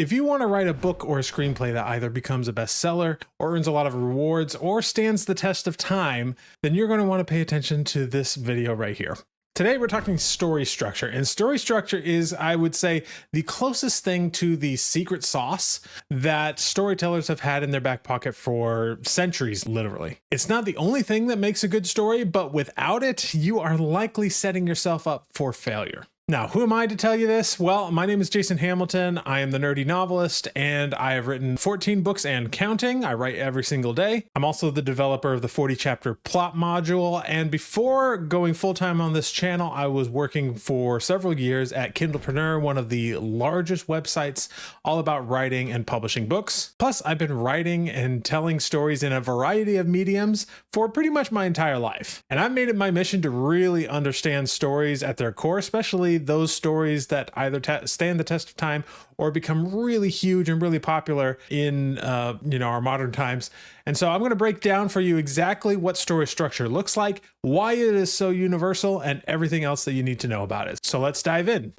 If you want to write a book or a screenplay that either becomes a bestseller or earns a lot of rewards or stands the test of time, then you're going to want to pay attention to this video right here. Today we're talking story structure, and story structure is, I would say, the closest thing to the secret sauce that storytellers have had in their back pocket for centuries, literally. It's not the only thing that makes a good story, but without it, you are likely setting yourself up for failure. Now, who am I to tell you this? Well, my name is Jason Hamilton. I am the nerdy novelist, and I have written 14 books and counting. I write every single day. I'm also the developer of the 40-chapter plot module, and before going full-time on this channel, I was working for several years at Kindlepreneur, one of the largest websites all about writing and publishing books. Plus, I've been writing and telling stories in a variety of mediums for pretty much my entire life. And I've made it my mission to really understand stories at their core, especially those stories that either stand the test of time or become really huge and really popular in our modern times. And so I'm going to break down for you exactly what story structure looks like, why it is so universal, and everything else that you need to know about it. So let's dive in.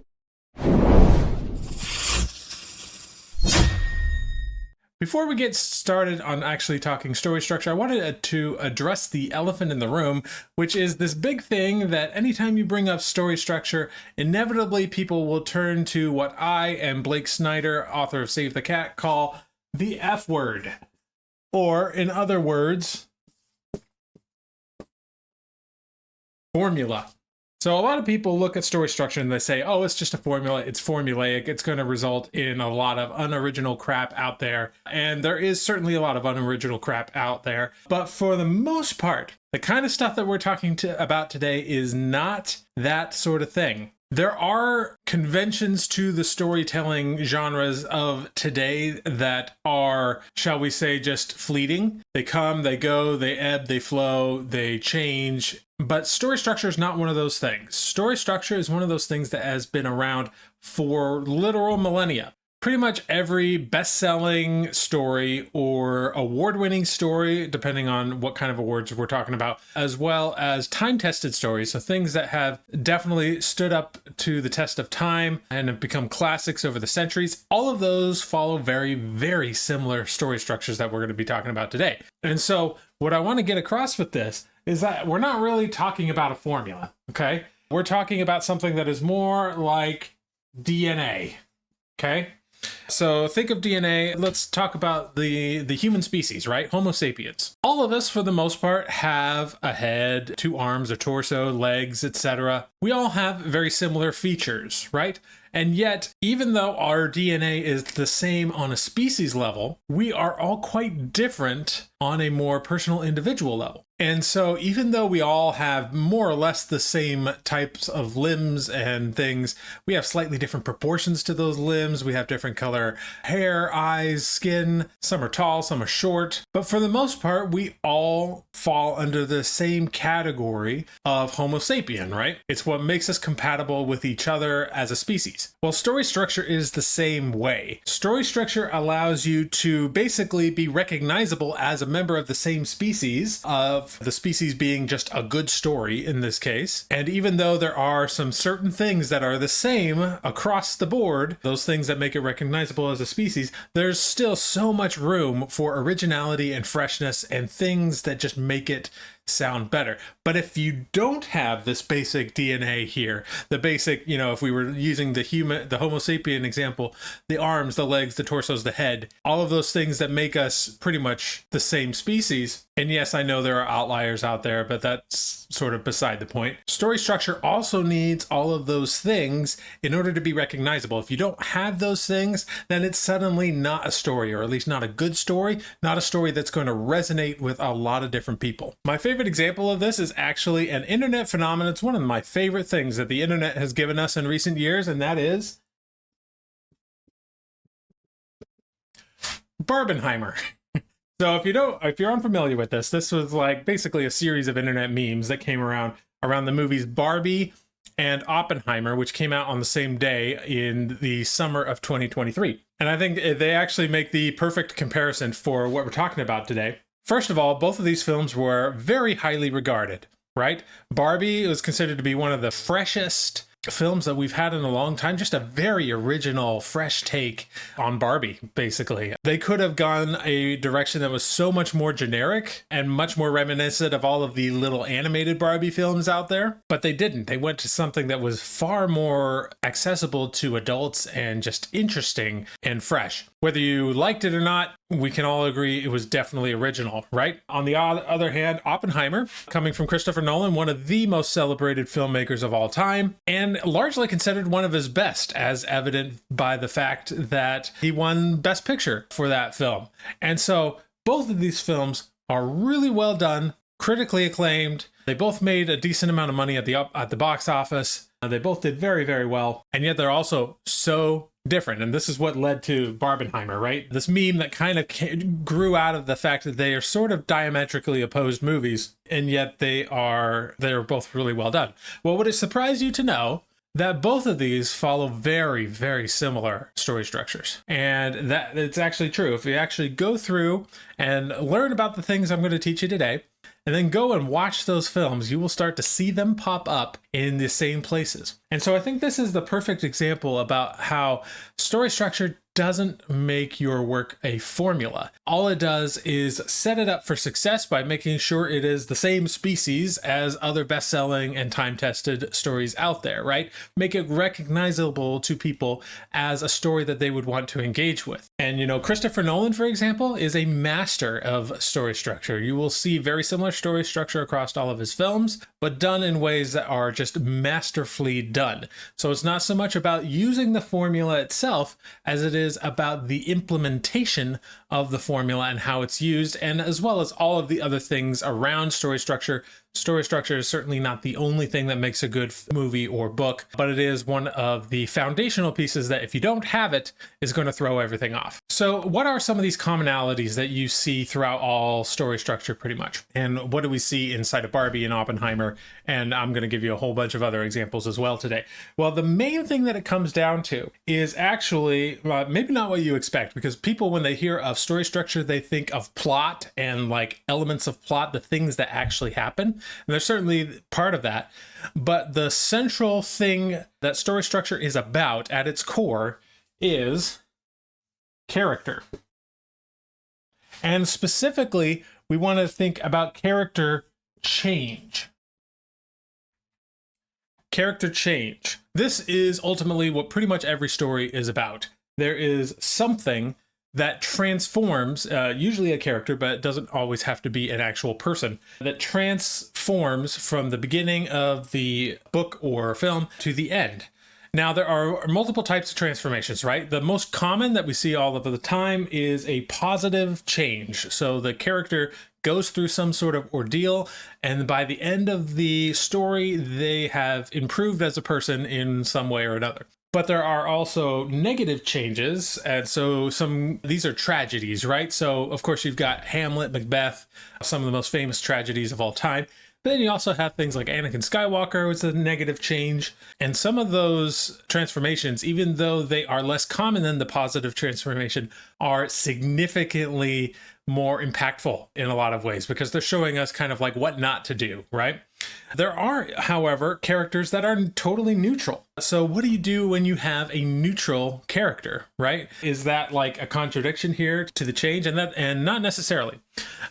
Before we get started on actually talking story structure, I wanted to address the elephant in the room, which is this big thing that anytime you bring up story structure, inevitably people will turn to what I and Blake Snyder, author of Save the Cat, call the F word. Or, in other words, formula. So a lot of people look at story structure and they say, oh, it's just a formula, it's formulaic, it's going to result in a lot of unoriginal crap out there. And there is certainly a lot of unoriginal crap out there. But for the most part, the kind of stuff that we're talking about today is not that sort of thing. There are conventions to the storytelling genres of today that are, shall we say, just fleeting. They come, they go, they ebb, they flow, they change. But story structure is not one of those things. Story structure is one of those things that has been around for literal millennia. Pretty much every best-selling story or award-winning story, depending on what kind of awards we're talking about, as well as time-tested stories, so things that have definitely stood up to the test of time and have become classics over the centuries, all of those follow very, very similar story structures that we're going to be talking about today. And so what I want to get across with this is that we're not really talking about a formula, okay? We're talking about something that is more like DNA, okay? So think of DNA, let's talk about the human species, right? Homo sapiens. All of us, for the most part, have a head, 2 arms, a torso, legs, etc. We all have very similar features, right? And yet, even though our DNA is the same on a species level, we are all quite different on a more personal individual level. And so even though we all have more or less the same types of limbs and things, we have slightly different proportions to those limbs. We have different color hair, eyes, skin. Some are tall, some are short. But for the most part, we all fall under the same category of Homo sapien, right? It's what makes us compatible with each other as a species. Well, story structure is the same way. Story structure allows you to basically be recognizable as a member of the same species, of the species being just a good story in this case. And even though there are some certain things that are the same across the board, those things that make it recognizable as a species, there's still so much room for originality and freshness and things that just make it sound better. But if you don't have this basic DNA here, the basic, if we were using the Homo sapien example, the arms, the legs, the torsos, the head, all of those things that make us pretty much the same species. And yes, I know there are outliers out there, but that's sort of beside the point. Story structure also needs all of those things in order to be recognizable. If you don't have those things, then it's suddenly not a story, or at least not a good story, not a story that's going to resonate with a lot of different people. My favorite example of this is actually an internet phenomenon. It's one of my favorite things that the internet has given us in recent years, and that is Barbenheimer. So if you're unfamiliar with this, this was like basically a series of internet memes that came around the movies Barbie and Oppenheimer, which came out on the same day in the summer of 2023. And I think they actually make the perfect comparison for what we're talking about today. First of all, both of these films were very highly regarded, right? Barbie was considered to be one of the freshest films that we've had in a long time, just a very original, fresh take on Barbie, basically. They could have gone a direction that was so much more generic and much more reminiscent of all of the little animated Barbie films out there, but they didn't. They went to something that was far more accessible to adults and just interesting and fresh. Whether you liked it or not, we can all agree it was definitely original, right? On the other hand, Oppenheimer, coming from Christopher Nolan, one of the most celebrated filmmakers of all time, and largely considered one of his best, as evident by the fact that he won Best Picture for that film. And so both of these films are really well done, critically acclaimed. They both made a decent amount of money at the box office. They both did very, very well. And yet they're also so different. And this is what led to Barbenheimer, right? This meme that kind of grew out of the fact that they are sort of diametrically opposed movies, and yet they're both really well done. Well, would it surprise you to know that both of these follow very, very similar story structures? And that it's actually true. If you actually go through and learn about the things I'm going to teach you today, and then go and watch those films, you will start to see them pop up in the same places. And so I think this is the perfect example about how story structure doesn't make your work a formula. All it does is set it up for success by making sure it is the same species as other best-selling and time-tested stories out there, right? Make it recognizable to people as a story that they would want to engage with. And, Christopher Nolan, for example, is a master of story structure. You will see very similar story structure across all of his films, but done in ways that are just masterfully done. So it's not so much about using the formula itself as it is about the implementation of the formula and how it's used, and as well as all of the other things around story structure. Story structure is certainly not the only thing that makes a good movie or book, but it is one of the foundational pieces that if you don't have it, is going to throw everything off. So what are some of these commonalities that you see throughout all story structure pretty much? And what do we see inside of Barbie and Oppenheimer? And I'm going to give you a whole bunch of other examples as well today. Well, the main thing that it comes down to is actually maybe not what you expect, because people, when they hear of story structure, they think of plot and like elements of plot, the things that actually happen. And there's certainly part of that. But the central thing that story structure is about at its core is character. And specifically, we want to think about character change. Character change. This is ultimately what pretty much every story is about. There is something that transforms, usually a character, but it doesn't always have to be an actual person, that transforms from the beginning of the book or film to the end. Now, there are multiple types of transformations, right? The most common that we see all of the time is a positive change. So the character goes through some sort of ordeal, and by the end of the story, they have improved as a person in some way or another. But there are also negative changes, and so these are tragedies, right? So, of course, you've got Hamlet, Macbeth, some of the most famous tragedies of all time. But then you also have things like Anakin Skywalker, which is a negative change. And some of those transformations, even though they are less common than the positive transformation, are significantly more impactful in a lot of ways, because they're showing us kind of like what not to do, right? There are, however, characters that are totally neutral. So what do you do when you have a neutral character, right? Is that like a contradiction here to the change? And not necessarily.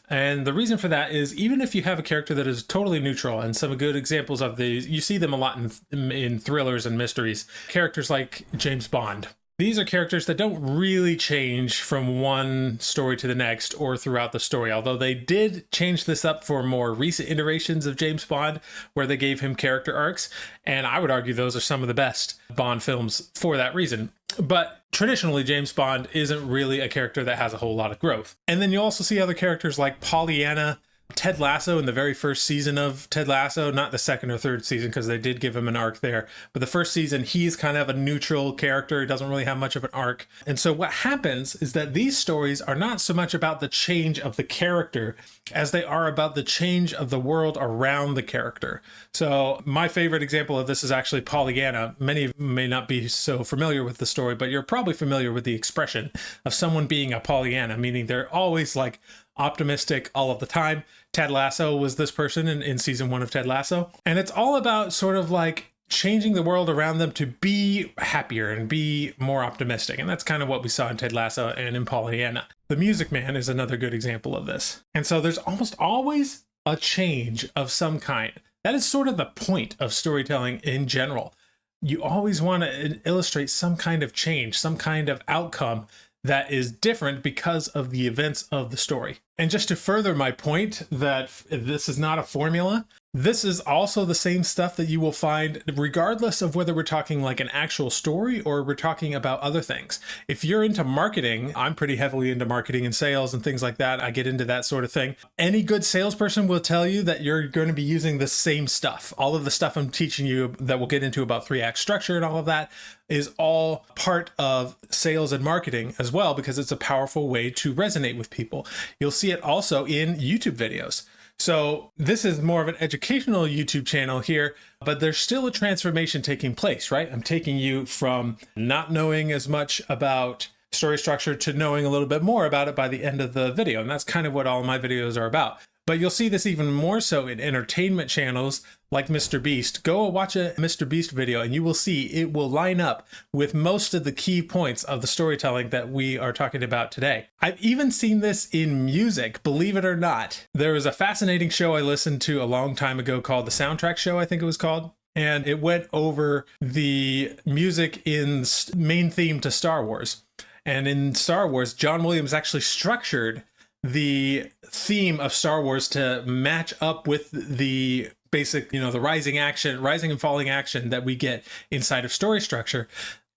And the reason for that is, even if you have a character that is totally neutral, and some good examples of these, you see them a lot in thrillers and mysteries, characters like James Bond. These are characters that don't really change from one story to the next or throughout the story, although they did change this up for more recent iterations of James Bond, where they gave him character arcs. And I would argue those are some of the best Bond films for that reason. But traditionally, James Bond isn't really a character that has a whole lot of growth. And then you also see other characters like Pollyanna, Ted Lasso in the very first season of Ted Lasso, not the second or third season, because they did give him an arc there. But the first season, he's kind of a neutral character. He doesn't really have much of an arc. And so what happens is that these stories are not so much about the change of the character as they are about the change of the world around the character. So my favorite example of this is actually Pollyanna. Many of you may not be so familiar with the story, but you're probably familiar with the expression of someone being a Pollyanna, meaning they're always like optimistic all of the time. Ted Lasso was this person in season 1 of Ted Lasso. And it's all about sort of like changing the world around them to be happier and be more optimistic. And that's kind of what we saw in Ted Lasso and in Pollyanna. The Music Man is another good example of this. And so there's almost always a change of some kind. That is sort of the point of storytelling in general. You always want to illustrate some kind of change, some kind of outcome that is different because of the events of the story. And just to further my point that this is not a formula, this is also the same stuff that you will find regardless of whether we're talking like an actual story or we're talking about other things. If you're into marketing, I'm pretty heavily into marketing and sales and things like that. I get into that sort of thing. Any good salesperson will tell you that you're going to be using the same stuff. All of the stuff I'm teaching you that we'll get into about 3-act structure and all of that is all part of sales and marketing as well, because it's a powerful way to resonate with people. You'll see it also in YouTube videos. So this is more of an educational YouTube channel here, but there's still a transformation taking place, right? I'm taking you from not knowing as much about story structure to knowing a little bit more about it by the end of the video. And that's kind of what all of my videos are about. But you'll see this even more so in entertainment channels like Mr. Beast. Go watch a Mr. Beast video and you will see it will line up with most of the key points of the storytelling that we are talking about today. I've even seen this in music, believe it or not. There was a fascinating show I listened to a long time ago called The Soundtrack Show, I think it was called. And it went over the music in main theme to Star Wars. And in Star Wars, John Williams actually structured the theme of Star Wars to match up with the basic, the rising and falling action that we get inside of story structure.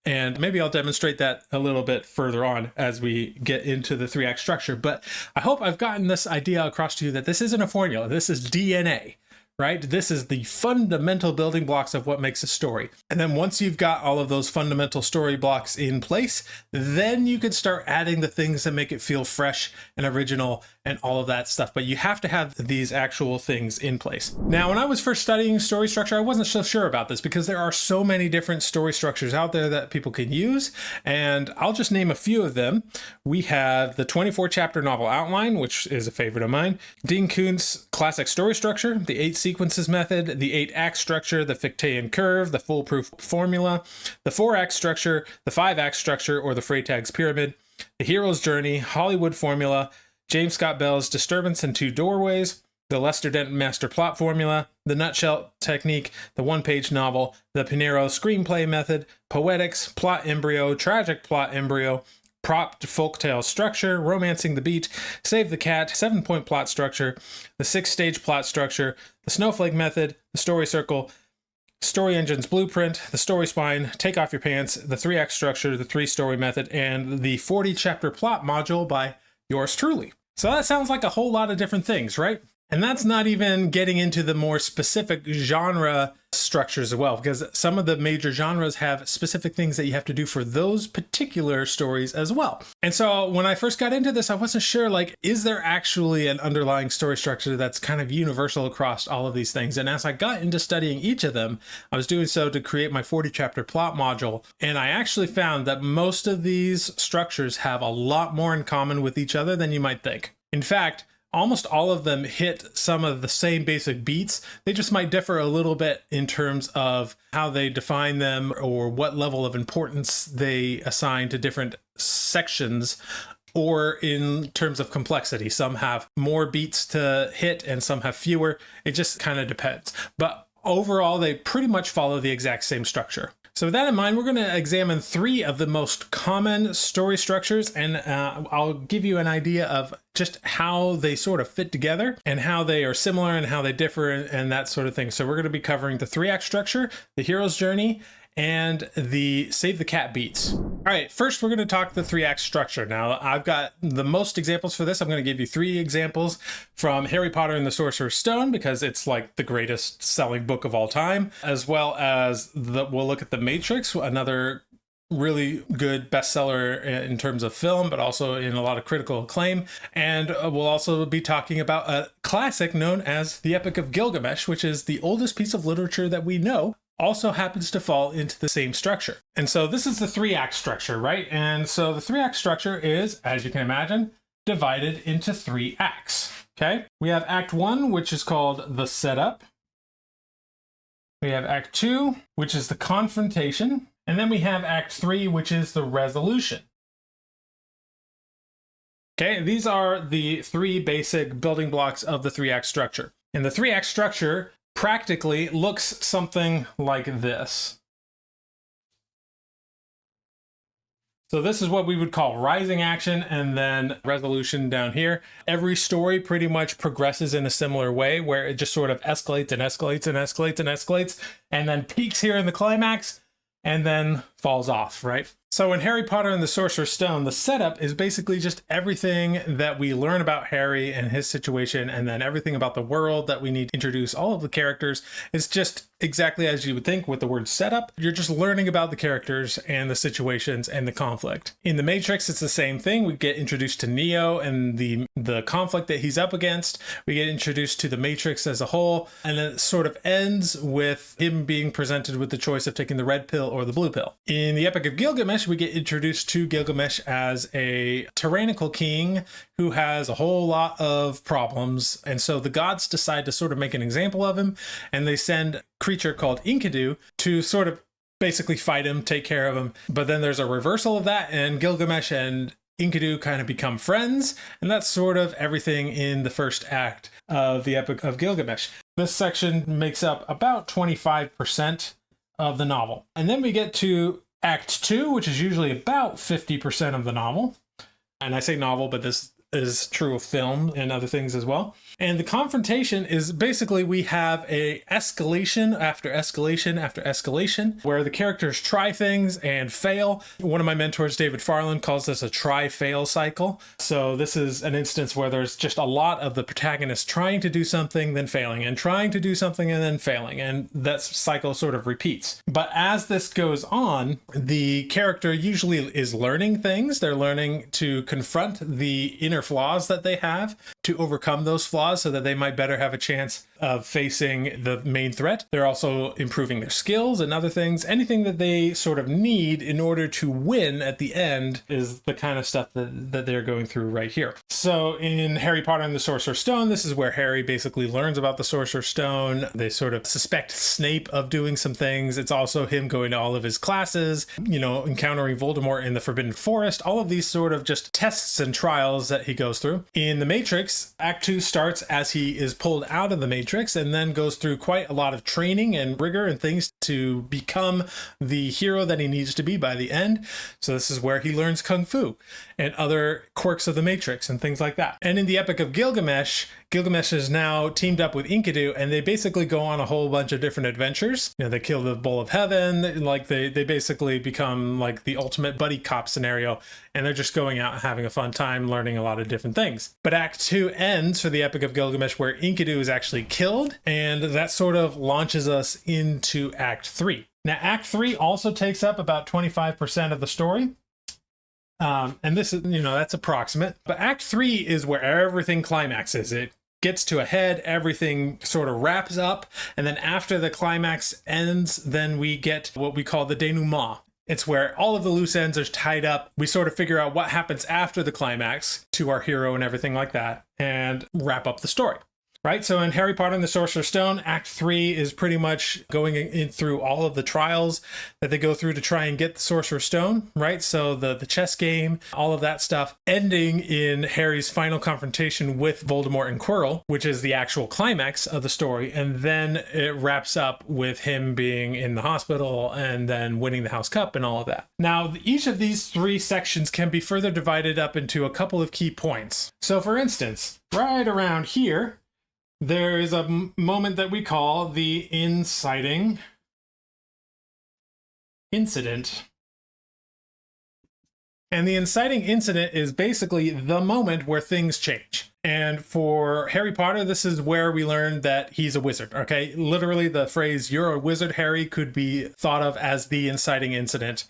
And maybe I'll demonstrate that a little bit further on as we get into the 3-act structure. But I hope I've gotten this idea across to you that this isn't a formula. This is DNA. Right? This is the fundamental building blocks of what makes a story. And then once you've got all of those fundamental story blocks in place, then you can start adding the things that make it feel fresh and original and all of that stuff. But you have to have these actual things in place. Now, when I was first studying story structure, I wasn't so sure about this because there are so many different story structures out there that people can use. And I'll just name a few of them. We have the 24-chapter novel outline, which is a favorite of mine. Dean Koontz classic story structure, the 8 sequences method, the 8-act structure, the Fichtean curve, the foolproof formula, the 4-act structure, the 5-act structure, or the Freytag's pyramid, the hero's journey, Hollywood formula, James Scott Bell's disturbance in 2 doorways, the Lester Denton master plot formula, the nutshell technique, the one-page novel, the Pinero screenplay method, poetics, plot embryo, tragic plot embryo, prop to folktale structure, romancing the beat, save the cat, 7-point plot structure, the 6-stage plot structure, the snowflake method, the story circle, story engine's blueprint, the story spine, take off your pants, the 3-act structure, the 3-story method, and the 40-chapter plot module by yours truly. So that sounds like a whole lot of different things, right? And that's not even getting into the more specific genre structures as well, because some of the major genres have specific things that you have to do for those particular stories as well. And so when I first got into this, I wasn't sure, is there actually an underlying story structure that's kind of universal across all of these things? And as I got into studying each of them, I was doing so to create my 40-chapter plot module. And I actually found that most of these structures have a lot more in common with each other than you might think. In fact, almost all of them hit some of the same basic beats. They just might differ a little bit in terms of how they define them or what level of importance they assign to different sections, or in terms of complexity. Some have more beats to hit and some have fewer. It just kind of depends. But overall, they pretty much follow the exact same structure. So with that in mind, we're going to examine 3 of the most common story structures, and I'll give you an idea of just how they sort of fit together and how they are similar and how they differ and that sort of thing. So we're going to be covering the 3-act structure, the hero's journey, and the save the cat beats. All right, first we're going to talk the 3-act structure. Now, I've got the most examples for this. I'm going to give you 3 examples from Harry Potter and the Sorcerer's Stone, because it's like the greatest selling book of all time, as well as we'll look at The Matrix, another really good bestseller in terms of film, but also in a lot of critical acclaim. And we'll also be talking about a classic known as the Epic of Gilgamesh, which is the oldest piece of literature that we know, also happens to fall into the same structure. And so this is the 3-act structure, right? And so the 3-act structure is, as you can imagine, divided into 3 acts. Okay? We have Act 1, which is called the setup. We have Act 2, which is the confrontation. And then we have Act 3, which is the resolution. Okay, these are the three basic building blocks of the three-act structure. And the three-act structure practically looks something like this. So this is what we would call rising action and then resolution down here. Every story pretty much progresses in a similar way where it just sort of escalates and escalates and escalates and escalates and then peaks here in the climax and then falls off, right? So in Harry Potter and the Sorcerer's Stone, the setup is basically just everything that we learn about Harry and his situation, and then everything about the world that we need to introduce all of the characters. It's just exactly as you would think with the word setup. You're just learning about the characters and the situations and the conflict. In The Matrix, it's the same thing. We get introduced to Neo and the conflict that he's up against. We get introduced to the Matrix as a whole, and then it sort of ends with him being presented with the choice of taking the red pill or the blue pill. In the Epic of Gilgamesh, we get introduced to Gilgamesh as a tyrannical king who has a whole lot of problems. And so the gods decide to sort of make an example of him, and they send a creature called Enkidu to sort of basically fight him, take care of him. But then there's a reversal of that, and Gilgamesh and Enkidu kind of become friends, and that's sort of everything in the first act of the Epic of Gilgamesh. This section makes up about 25% of the novel. And then we get to Act 2, which is usually about 50% of the novel. And I say novel, but this is true of film and other things as well. And the confrontation is basically we have a escalation after escalation after escalation where the characters try things and fail. One of my mentors, David Farland, calls this a try-fail cycle. So this is an instance where there's just a lot of the protagonist trying to do something, then failing, and trying to do something and then failing. And that cycle sort of repeats. But as this goes on, the character usually is learning things. They're learning to confront the inner flaws that they have, to overcome those flaws so that they might better have a chance of facing the main threat. They're also improving their skills and other things. Anything that they sort of need in order to win at the end is the kind of stuff that they're going through right here. So in Harry Potter and the Sorcerer's Stone, this is where Harry basically learns about the Sorcerer's Stone. They sort of suspect Snape of doing some things. It's also him going to all of his classes, you know, encountering Voldemort in the Forbidden Forest, all of these sort of just tests and trials that he goes through. In The Matrix, Act 2 starts as he is pulled out of the Matrix and then goes through quite a lot of training and rigor and things to become the hero that he needs to be by the end. So this is where he learns Kung Fu and other quirks of the Matrix and things like that. And in the Epic of Gilgamesh, Gilgamesh is now teamed up with Enkidu, and they basically go on a whole bunch of different adventures. You know, they kill the Bull of Heaven, like they basically become like the ultimate buddy cop scenario, and they're just going out and having a fun time learning a lot of different things. But Act 2 ends for the Epic of Gilgamesh where Enkidu is actually killed, and that sort of launches us into Act 3. Now, Act 3 also takes up about 25% of the story. And this is, you know, that's approximate. But Act 3 is where everything climaxes. It gets to a head, everything sort of wraps up, and then after the climax ends, then we get what we call the denouement. It's where all of the loose ends are tied up. We sort of figure out what happens after the climax to our hero and everything like that, and wrap up the story. Right, so in Harry Potter and the Sorcerer's Stone, Act 3 is pretty much going in through all of the trials that they go through to try and get the Sorcerer's Stone, right? So the chess game, all of that stuff, ending in Harry's final confrontation with Voldemort and Quirrell, which is the actual climax of the story, and then it wraps up with him being in the hospital and then winning the House Cup and all of that. Now, each of these three sections can be further divided up into a couple of key points. So for instance, right around here, there is a moment that we call the inciting incident. And the inciting incident is basically the moment where things change. And for Harry Potter, this is where we learn that he's a wizard, okay? Literally, the phrase, "You're a wizard, Harry," could be thought of as the inciting incident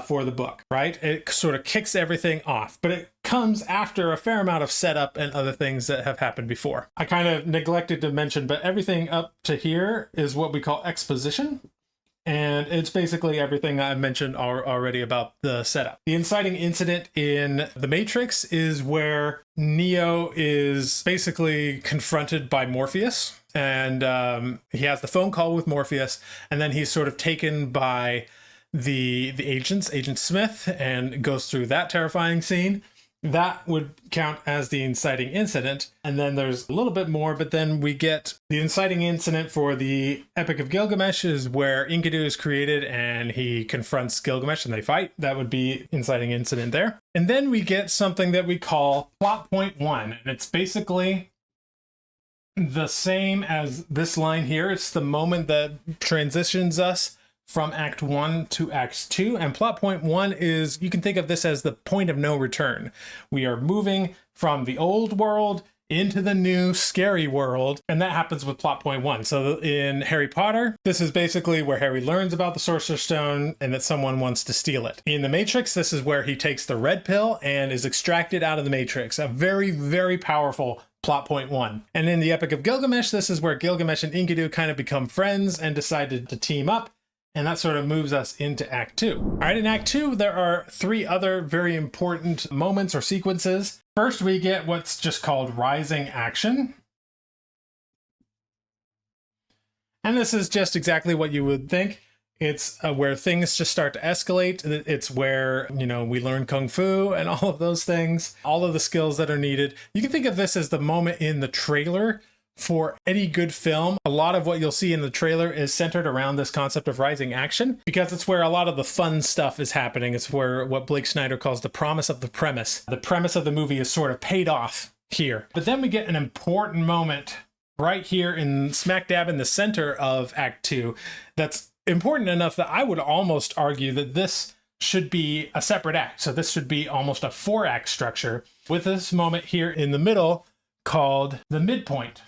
for the book, right? It sort of kicks everything off, but it comes after a fair amount of setup and other things that have happened before. I kind of neglected to mention, but everything up to here is what we call exposition. And it's basically everything I mentioned already about the setup. The inciting incident in The Matrix is where Neo is basically confronted by Morpheus. and he has the phone call with Morpheus, and then he's sort of taken by the agents, Agent Smith, and goes through that terrifying scene. That would count as the inciting incident. And then there's a little bit more, but then we get the inciting incident for the Epic of Gilgamesh is where Enkidu is created and he confronts Gilgamesh and they fight. That would be inciting incident there. And then we get something that we call plot point 1. And it's basically the same as this line here. It's the moment that transitions us from Act 1 to Act 2. And plot point 1 is, you can think of this as the point of no return. We are moving from the old world into the new scary world, and that happens with plot point 1. So in Harry Potter, this is basically where Harry learns about the Sorcerer's Stone and that someone wants to steal it. In the Matrix, this is where he takes the red pill and is extracted out of the Matrix. A very, very powerful plot point 1. And in the Epic of Gilgamesh, this is where Gilgamesh and Enkidu kind of become friends and decided to team up. And that sort of moves us into Act 2. All right, in Act 2, there are 3 other very important moments or sequences. First, we get what's just called rising action. And this is just exactly what you would think. It's where things just start to escalate. It's where, we learn Kung Fu and all of those things, all of the skills that are needed. You can think of this as the moment in the trailer for any good film. A lot of what you'll see in the trailer is centered around this concept of rising action, because it's where a lot of the fun stuff is happening. It's where what Blake Snyder calls the promise of the premise. The premise of the movie is sort of paid off here. But then we get an important moment right here in smack dab in the center of Act 2 that's important enough that I would almost argue that this should be a separate act. So this should be almost a 4-act structure, with this moment here in the middle called the midpoint.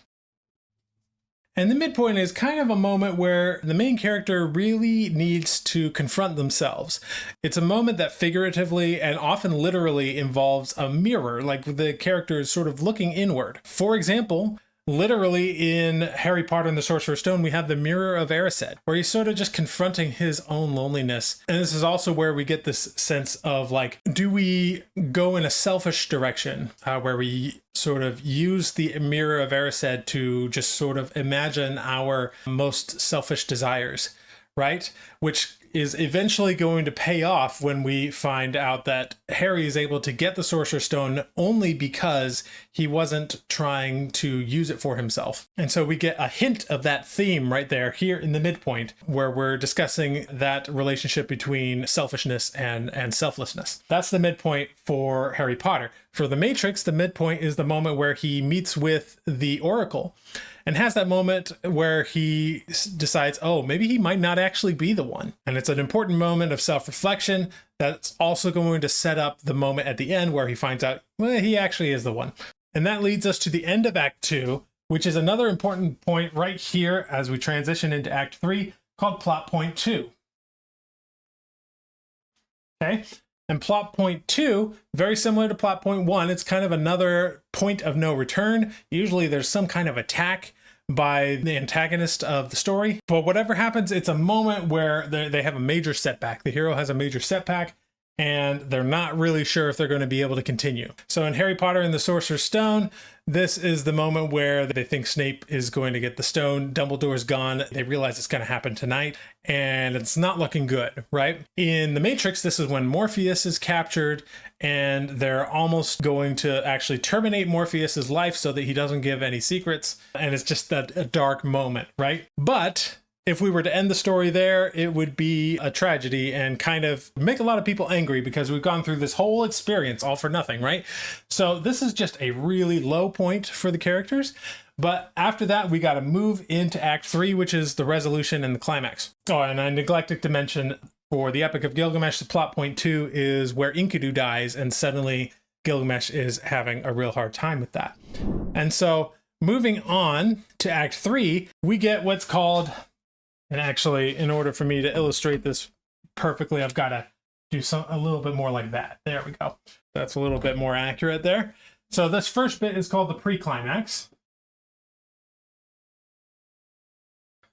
And the midpoint is kind of a moment where the main character really needs to confront themselves. It's a moment that figuratively and often literally involves a mirror, like the character is sort of looking inward. For example, literally in Harry Potter and the Sorcerer's Stone, we have the Mirror of Erised, where he's sort of just confronting his own loneliness. And this is also where we get this sense of like, do we go in a selfish direction, where we sort of use the Mirror of Erised to just sort of imagine our most selfish desires, right? Which is eventually going to pay off when we find out that Harry is able to get the Sorcerer's Stone only because he wasn't trying to use it for himself. And so we get a hint of that theme right there here in the midpoint, where we're discussing that relationship between selfishness and selflessness. That's the midpoint for Harry Potter. For the Matrix, the midpoint is the moment where he meets with the Oracle and has that moment where he decides, oh, maybe he might not actually be the one. And it's an important moment of self-reflection that's also going to set up the moment at the end where he finds out, well, he actually is the one. And that leads us to the end of Act 2, which is another important point right here as we transition into Act 3, called plot point 2. Okay? And plot point 2, very similar to plot point 1, it's kind of another point of no return. Usually there's some kind of attack by the antagonist of the story. But whatever happens, it's a moment where they have a major setback. The hero has a major setback, and they're not really sure if they're going to be able to continue. So in Harry Potter and the Sorcerer's Stone, this is the moment where they think Snape is going to get the stone. Dumbledore's gone. They realize it's going to happen tonight, and it's not looking good, right? In The Matrix, this is when Morpheus is captured, and they're almost going to actually terminate Morpheus's life so that he doesn't give any secrets. And it's just a dark moment, right? But if we were to end the story there, it would be a tragedy and kind of make a lot of people angry because we've gone through this whole experience all for nothing, right? So this is just a really low point for the characters. But after that, we got to move into Act 3, which is the resolution and the climax. Oh, and I neglected to mention for the Epic of Gilgamesh, the plot point 2 is where Enkidu dies, and suddenly Gilgamesh is having a real hard time with that. And so moving on to Act 3, we get what's called... And actually, in order for me to illustrate this perfectly, I've got to do a little bit more like that. There we go. That's a little bit more accurate there. So this first bit is called the pre-climax.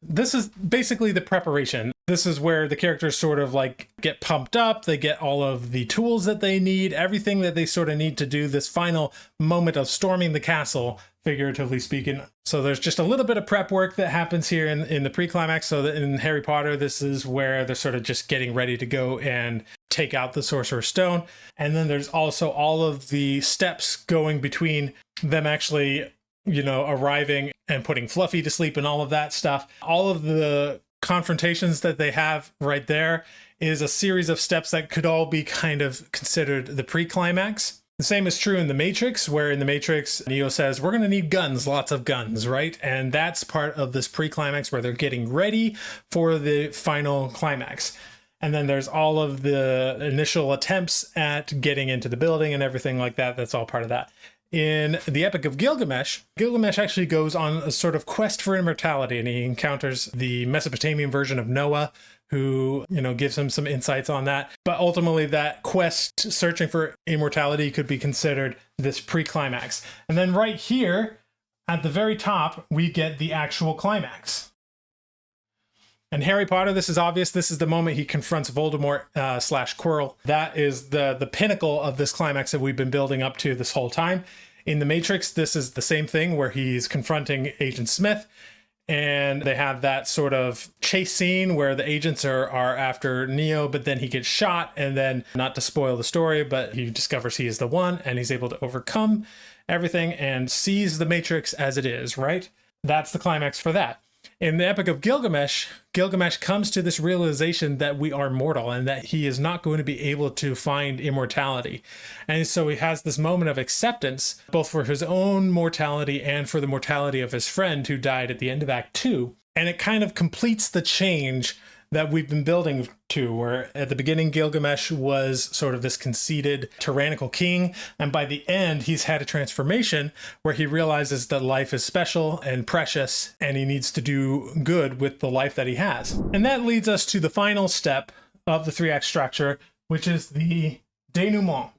This is basically the preparation. This is where the characters sort of like get pumped up. They get all of the tools that they need, everything that they sort of need to do this final moment of storming the castle figuratively speaking. So there's just a little bit of prep work that happens here in the pre-climax. So that in Harry Potter, this is where they're sort of just getting ready to go and take out the Sorcerer's Stone. And then there's also all of the steps going between them actually, arriving and putting Fluffy to sleep and all of that stuff. All of the confrontations that they have right there is a series of steps that could all be kind of considered the pre-climax. The same is true in The Matrix, where in The Matrix, Neo says, we're going to need guns, lots of guns, right? And that's part of this pre-climax where they're getting ready for the final climax. And then there's all of the initial attempts at getting into the building and everything like that. That's all part of that. In the Epic of Gilgamesh, Gilgamesh actually goes on a sort of quest for immortality, and he encounters the Mesopotamian version of Noah, who, gives him some insights on that. But ultimately, that quest searching for immortality could be considered this pre-climax. And then right here, at the very top, we get the actual climax. And Harry Potter, this is obvious. This is the moment he confronts Voldemort / Quirrell. That is the pinnacle of this climax that we've been building up to this whole time. In The Matrix, this is the same thing where he's confronting Agent Smith. And they have that sort of chase scene where the agents are after Neo, but then he gets shot. And then, not to spoil the story, but he discovers he is the one, and he's able to overcome everything and sees the Matrix as it is, right? That's the climax for that. In the Epic of Gilgamesh, Gilgamesh comes to this realization that we are mortal and that he is not going to be able to find immortality. And so he has this moment of acceptance, both for his own mortality and for the mortality of his friend who died at the end of Act 2. And it kind of completes the change that we've been building to, where at the beginning Gilgamesh was sort of this conceited, tyrannical king, and by the end he's had a transformation where he realizes that life is special and precious, and he needs to do good with the life that he has. And that leads us to the final step of the three-act structure, which is the denouement.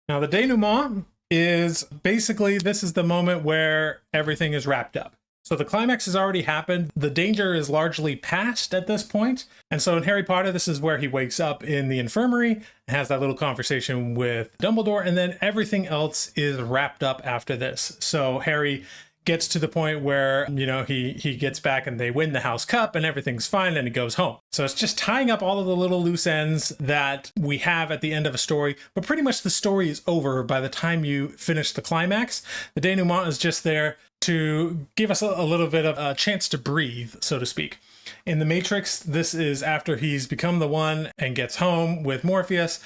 Now the denouement is basically, this is the moment where everything is wrapped up. So the climax has already happened. The danger is largely past at this point. And so in Harry Potter, this is where he wakes up in the infirmary and has that little conversation with Dumbledore, and then everything else is wrapped up after this. So Harry gets to the point where, he gets back and they win the House Cup and everything's fine and he goes home. So it's just tying up all of the little loose ends that we have at the end of a story, but pretty much the story is over by the time you finish the climax. The denouement is just there to give us a little bit of a chance to breathe, so to speak. In The Matrix, this is after he's become the one and gets home with Morpheus.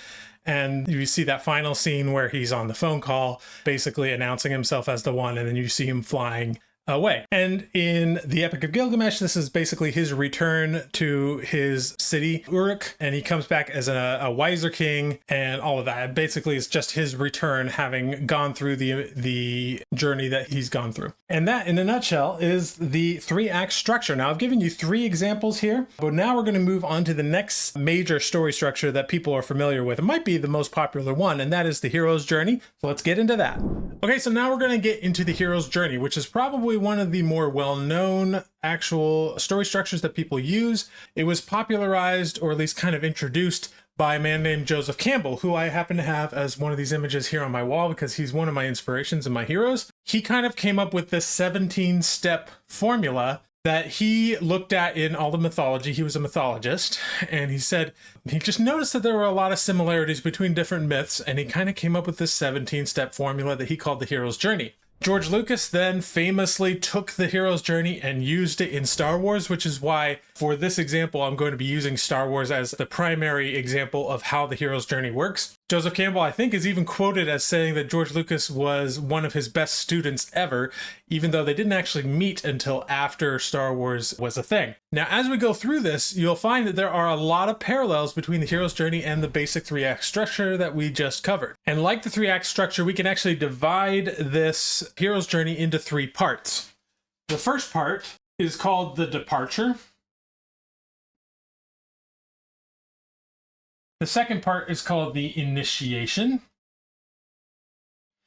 And you see that final scene where he's on the phone call, basically announcing himself as the one, and then you see him flying away. And in the Epic of Gilgamesh, this is basically his return to his city, Uruk, and he comes back as a wiser king and all of that. Basically, it's just his return, having gone through the journey that he's gone through. And that, in a nutshell, is the three-act structure. Now, I've given you three examples here, but now we're going to move on to the next major story structure that people are familiar with. It might be the most popular one, and that is the hero's journey. So let's get into that. Okay, so now we're going to get into the hero's journey, which is probably one of the more well-known actual story structures that people use. It was popularized, or at least kind of introduced, by a man named Joseph Campbell, who I happen to have as one of these images here on my wall because he's one of my inspirations and my heroes. He kind of came up with this 17-step formula that he looked at in all the mythology. He was a mythologist, and he said he just noticed that there were a lot of similarities between different myths, and he kind of came up with this 17-step formula that he called the hero's journey. George Lucas then famously took the hero's journey and used it in Star Wars, which is why for this example, I'm going to be using Star Wars as the primary example of how the hero's journey works. Joseph Campbell, I think, is even quoted as saying that George Lucas was one of his best students ever, even though they didn't actually meet until after Star Wars was a thing. Now, as we go through this, you'll find that there are a lot of parallels between the hero's journey and the basic three-act structure that we just covered. And like the three-act structure, we can actually divide this hero's journey into three parts. The first part is called the departure. The second part is called the initiation.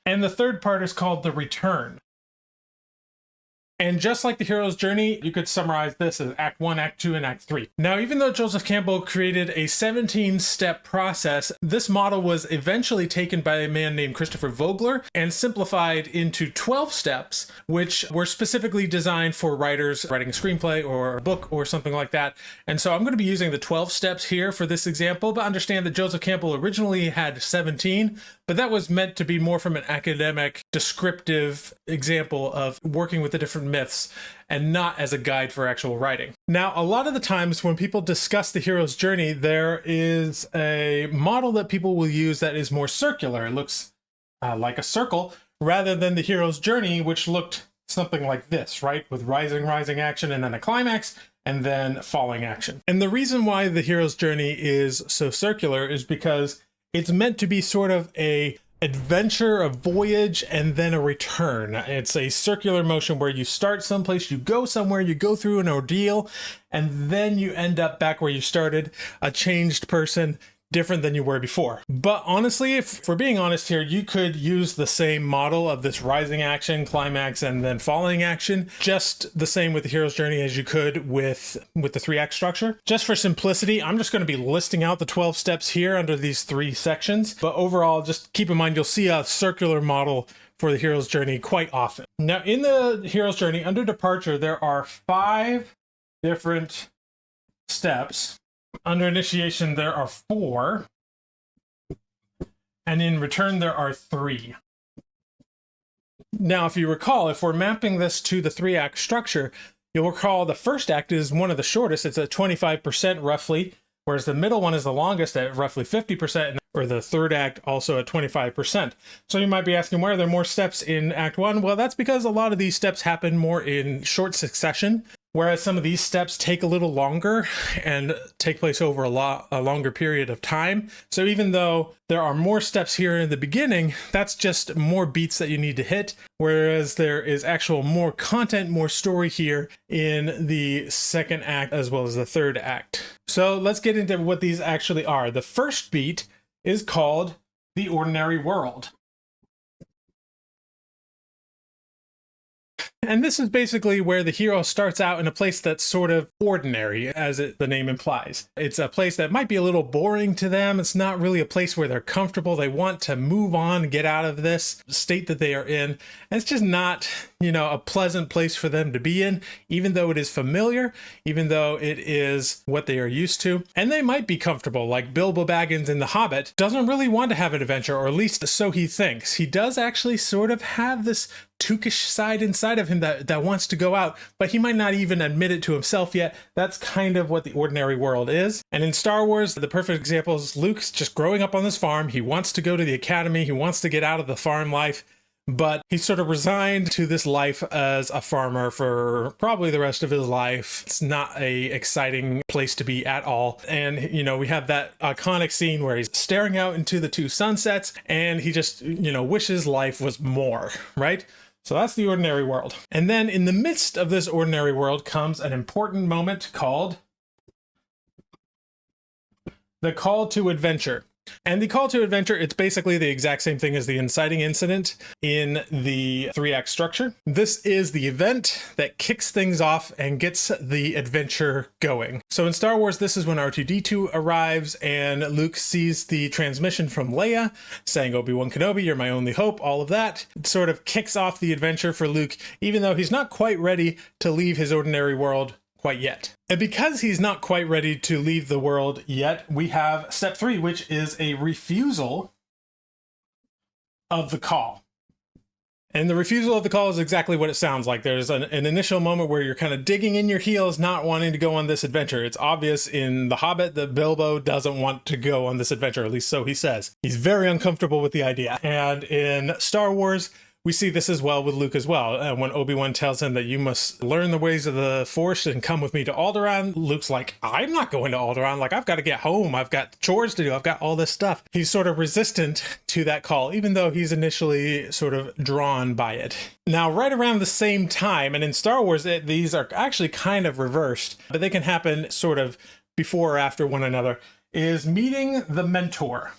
And the third part is called the return. And just like the hero's journey, you could summarize this as Act 1, Act 2, and Act 3. Now, even though Joseph Campbell created a 17-step process, this model was eventually taken by a man named Christopher Vogler and simplified into 12 steps, which were specifically designed for writers writing a screenplay or a book or something like that. And so I'm going to be using the 12 steps here for this example, but understand that Joseph Campbell originally had 17, but that was meant to be more from an academic, descriptive example of working with the different myths and not as a guide for actual writing. Now, a lot of the times when people discuss the hero's journey, there is a model that people will use that is more circular. It looks like a circle rather than the hero's journey, which looked something like this, right? With rising action and then a climax and then falling action. And the reason why the hero's journey is so circular is because it's meant to be sort of a adventure, a voyage, and then a return. It's a circular motion where you start someplace, you go somewhere, you go through an ordeal, and then you end up back where you started, a changed person, different than you were before. But honestly, if we're being honest here, you could use the same model of this rising action, climax, and then falling action, just the same with the hero's journey as you could with the 3-act structure. Just for simplicity, I'm just going to be listing out the 12 steps here under these 3 sections. But overall, just keep in mind, you'll see a circular model for the hero's journey quite often. Now, in the hero's journey, under departure, there are 5 different steps. Under initiation, there are 4, and in return, there are 3. Now, if you recall, if we're mapping this to the 3-act structure, you'll recall the first act is one of the shortest. It's at 25% roughly, whereas the middle one is the longest at roughly 50%, or the third act also at 25%. So you might be asking, why are there more steps in Act 1? Well, that's because a lot of these steps happen more in short succession, whereas some of these steps take a little longer and take place over a longer period of time. So even though there are more steps here in the beginning, that's just more beats that you need to hit, whereas there is actual more content, more story here in the second act as well as the third act. So let's get into what these actually are. The first beat is called The Ordinary World. And this is basically where the hero starts out in a place that's sort of ordinary, as the name implies. It's a place that might be a little boring to them. It's not really a place where they're comfortable. They want to move on, get out of this state that they are in. And it's just not, a pleasant place for them to be in, even though it is familiar, even though it is what they are used to. And they might be comfortable, like Bilbo Baggins in The Hobbit doesn't really want to have an adventure, or at least so he thinks. He does actually sort of have this Tookish side inside of him that wants to go out, but he might not even admit it to himself yet. That's kind of what the ordinary world is. And in Star Wars, the perfect example is Luke's just growing up on this farm. He wants to go to the academy. He wants to get out of the farm life, but he's sort of resigned to this life as a farmer for probably the rest of his life. It's not a exciting place to be at all. And, we have that iconic scene where he's staring out into the 2 sunsets and he just, wishes life was more, right? So that's the ordinary world. And then in the midst of this ordinary world comes an important moment called the call to adventure. And the call to adventure, it's basically the exact same thing as the inciting incident in the 3-act structure. This is the event that kicks things off and gets the adventure going. So in Star Wars, this is when R2-D2 arrives and Luke sees the transmission from Leia saying, "Obi-Wan Kenobi, you're my only hope," all of that. It sort of kicks off the adventure for Luke, even though he's not quite ready to leave his ordinary world quite yet. And because he's not quite ready to leave the world yet, we have step 3, which is a refusal of the call. And the refusal of the call is exactly what it sounds like. There's an initial moment where you're kind of digging in your heels, not wanting to go on this adventure. It's obvious in The Hobbit that Bilbo doesn't want to go on this adventure, at least so he says. He's very uncomfortable with the idea. And in Star Wars, we see this as well with Luke as well. When Obi-Wan tells him that you must learn the ways of the Force and come with me to Alderaan, Luke's like, I'm not going to Alderaan. Like, I've got to get home. I've got chores to do. I've got all this stuff. He's sort of resistant to that call, even though he's initially sort of drawn by it. Now, right around the same time, and in Star Wars, these are actually kind of reversed, but they can happen sort of before or after one another, is meeting the mentor.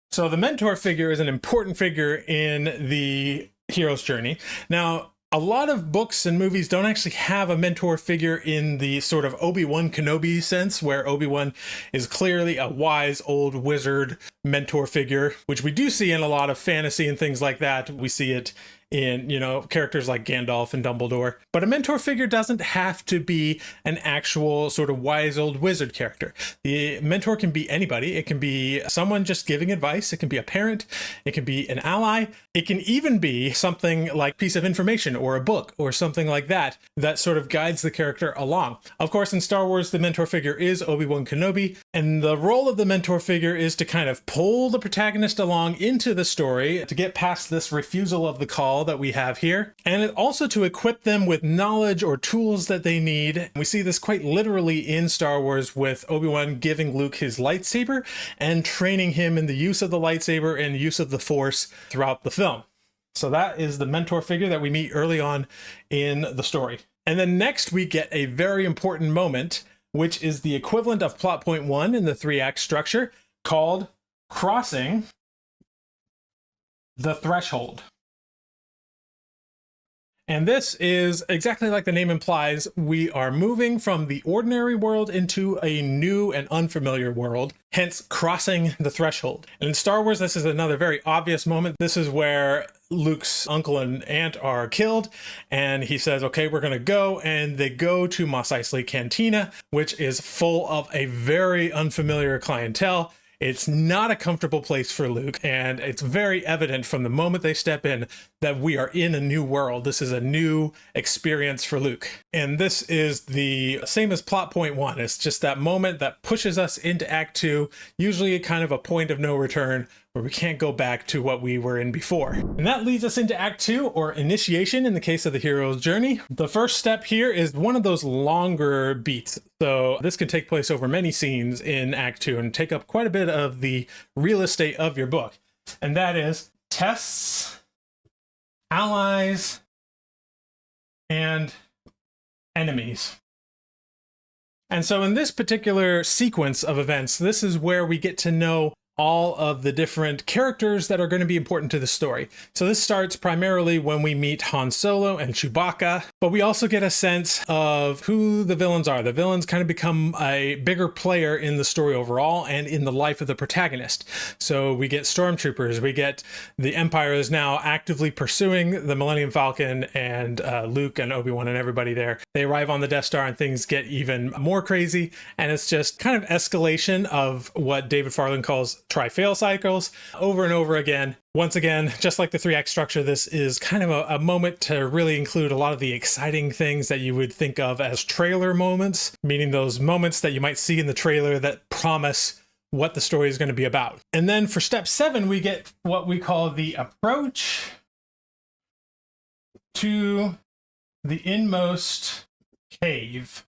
So the mentor figure is an important figure in the hero's journey. Now, A lot of books and movies don't actually have a mentor figure in the sort of Obi-Wan Kenobi sense, where Obi-Wan is clearly a wise old wizard mentor figure, which we do see in a lot of fantasy and things like that. We see it in, characters like Gandalf and Dumbledore. But a mentor figure doesn't have to be an actual sort of wise old wizard character. The mentor can be anybody. It can be someone just giving advice. It can be a parent. It can be an ally. It can even be something like a piece of information or a book or something like that that sort of guides the character along. Of course, in Star Wars, the mentor figure is Obi-Wan Kenobi, and the role of the mentor figure is to kind of pull the protagonist along into the story to get past this refusal of the call that we have here, and also to equip them with knowledge or tools that they need. We see this quite literally in Star Wars with Obi-Wan giving Luke his lightsaber and training him in the use of the lightsaber and use of the Force throughout the film. So that is the mentor figure that we meet early on in the story. And then next we get a very important moment, which is the equivalent of plot point 1 in the 3-act structure, called crossing the threshold. And this is exactly like the name implies. We are moving from the ordinary world into a new and unfamiliar world, hence crossing the threshold. And in Star Wars, this is another very obvious moment. This is where Luke's uncle and aunt are killed, and he says, okay, we're going to go, and they go to Mos Eisley Cantina, which is full of a very unfamiliar clientele. It's not a comfortable place for Luke, and it's very evident from the moment they step in that we are in a new world. This is a new experience for Luke. And this is the same as plot point 1. It's just that moment that pushes us into Act 2, usually kind of a point of no return where we can't go back to what we were in before. And that leads us into Act 2, or initiation in the case of the hero's journey. The first step here is one of those longer beats. So this can take place over many scenes in Act 2 and take up quite a bit of the real estate of your book. And that is tests, allies, and enemies. And so in this particular sequence of events, this is where we get to know all of the different characters that are going to be important to the story. So this starts primarily when we meet Han Solo and Chewbacca, but we also get a sense of who the villains are. The villains kind of become a bigger player in the story overall and in the life of the protagonist. So we get stormtroopers, we get the Empire is now actively pursuing the Millennium Falcon, and Luke and Obi-Wan and everybody there. They arrive on the Death Star and things get even more crazy, and it's just kind of escalation of what David Farland calls try-fail cycles over and over again. Once again, just like the 3-act structure, this is kind of a moment to really include a lot of the exciting things that you would think of as trailer moments, meaning those moments that you might see in the trailer that promise what the story is going to be about. And then for step 7, we get what we call the approach to the inmost cave.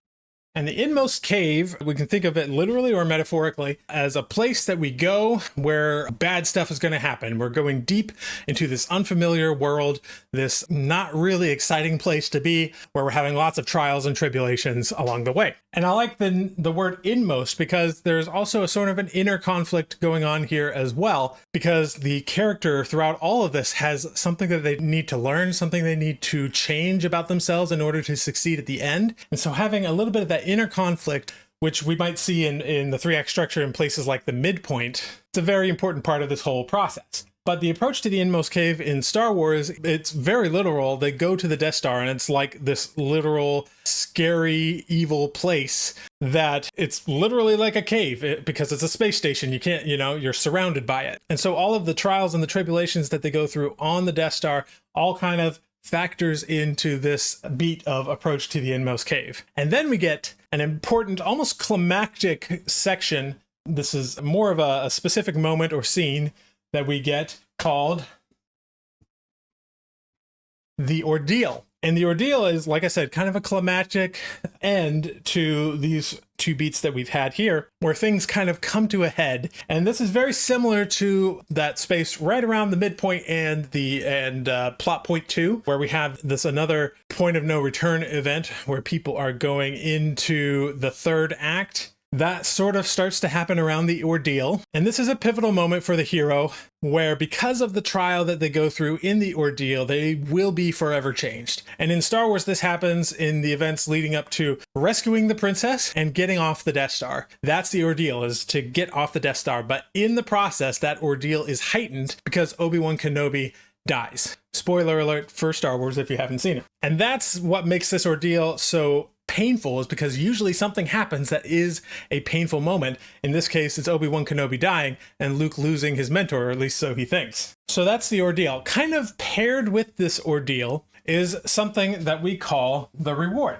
And the inmost cave, we can think of it literally or metaphorically as a place that we go where bad stuff is going to happen. We're going deep into this unfamiliar world, this not really exciting place to be, where we're having lots of trials and tribulations along the way. And I like the word inmost because there's also a sort of an inner conflict going on here as well, because the character throughout all of this has something that they need to learn, something they need to change about themselves in order to succeed at the end. And so having a little bit of that inner conflict, which we might see in the 3-act structure in places like the midpoint, it's a very important part of this whole process. But the approach to the inmost cave in Star Wars, it's very literal. They go to the Death Star and it's like this literal, scary, evil place that it's literally like a cave because it's a space station. You can't, you're surrounded by it. And so all of the trials and the tribulations that they go through on the Death Star all kind of factors into this beat of approach to the inmost cave. And then we get an important, almost climactic section. This is more of a specific moment or scene that we get called the ordeal. And the ordeal is, like I said, kind of a climactic end to these 2 beats that we've had here, where things kind of come to a head. And this is very similar to that space right around the midpoint and plot point 2, where we have this another point of no return event where people are going into the 3rd act. that sort of starts to happen around the ordeal. And this is a pivotal moment for the hero where, because of the trial that they go through in the ordeal, they will be forever changed. And in Star Wars, this happens in the events leading up to rescuing the princess and getting off the Death Star. That's the ordeal, is to get off the Death Star. But in the process, that ordeal is heightened because Obi-Wan Kenobi dies. Spoiler alert for Star Wars if you haven't seen it. And that's what makes this ordeal so painful, is because usually something happens that is a painful moment. In this case, it's Obi-Wan Kenobi dying and Luke losing his mentor, or at least so he thinks. So that's the ordeal. Kind of paired with this ordeal is something that we call the reward.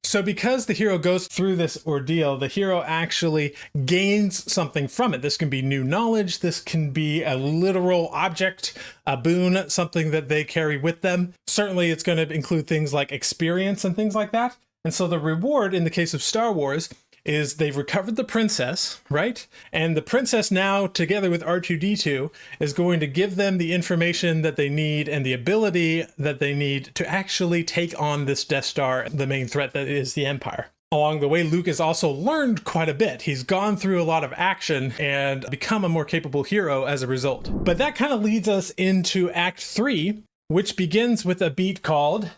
So because the hero goes through this ordeal, the hero actually gains something from it. This can be new knowledge. This can be a literal object, a boon, something that they carry with them. Certainly it's going to include things like experience and things like that. And so the reward in the case of Star Wars is they've recovered the princess, right? And the princess now, together with R2-D2, is going to give them the information that they need and the ability that they need to actually take on this Death Star, the main threat that is the Empire. Along the way, Luke has also learned quite a bit. He's gone through a lot of action and become a more capable hero as a result. But that kind of leads us into Act 3, which begins with a beat called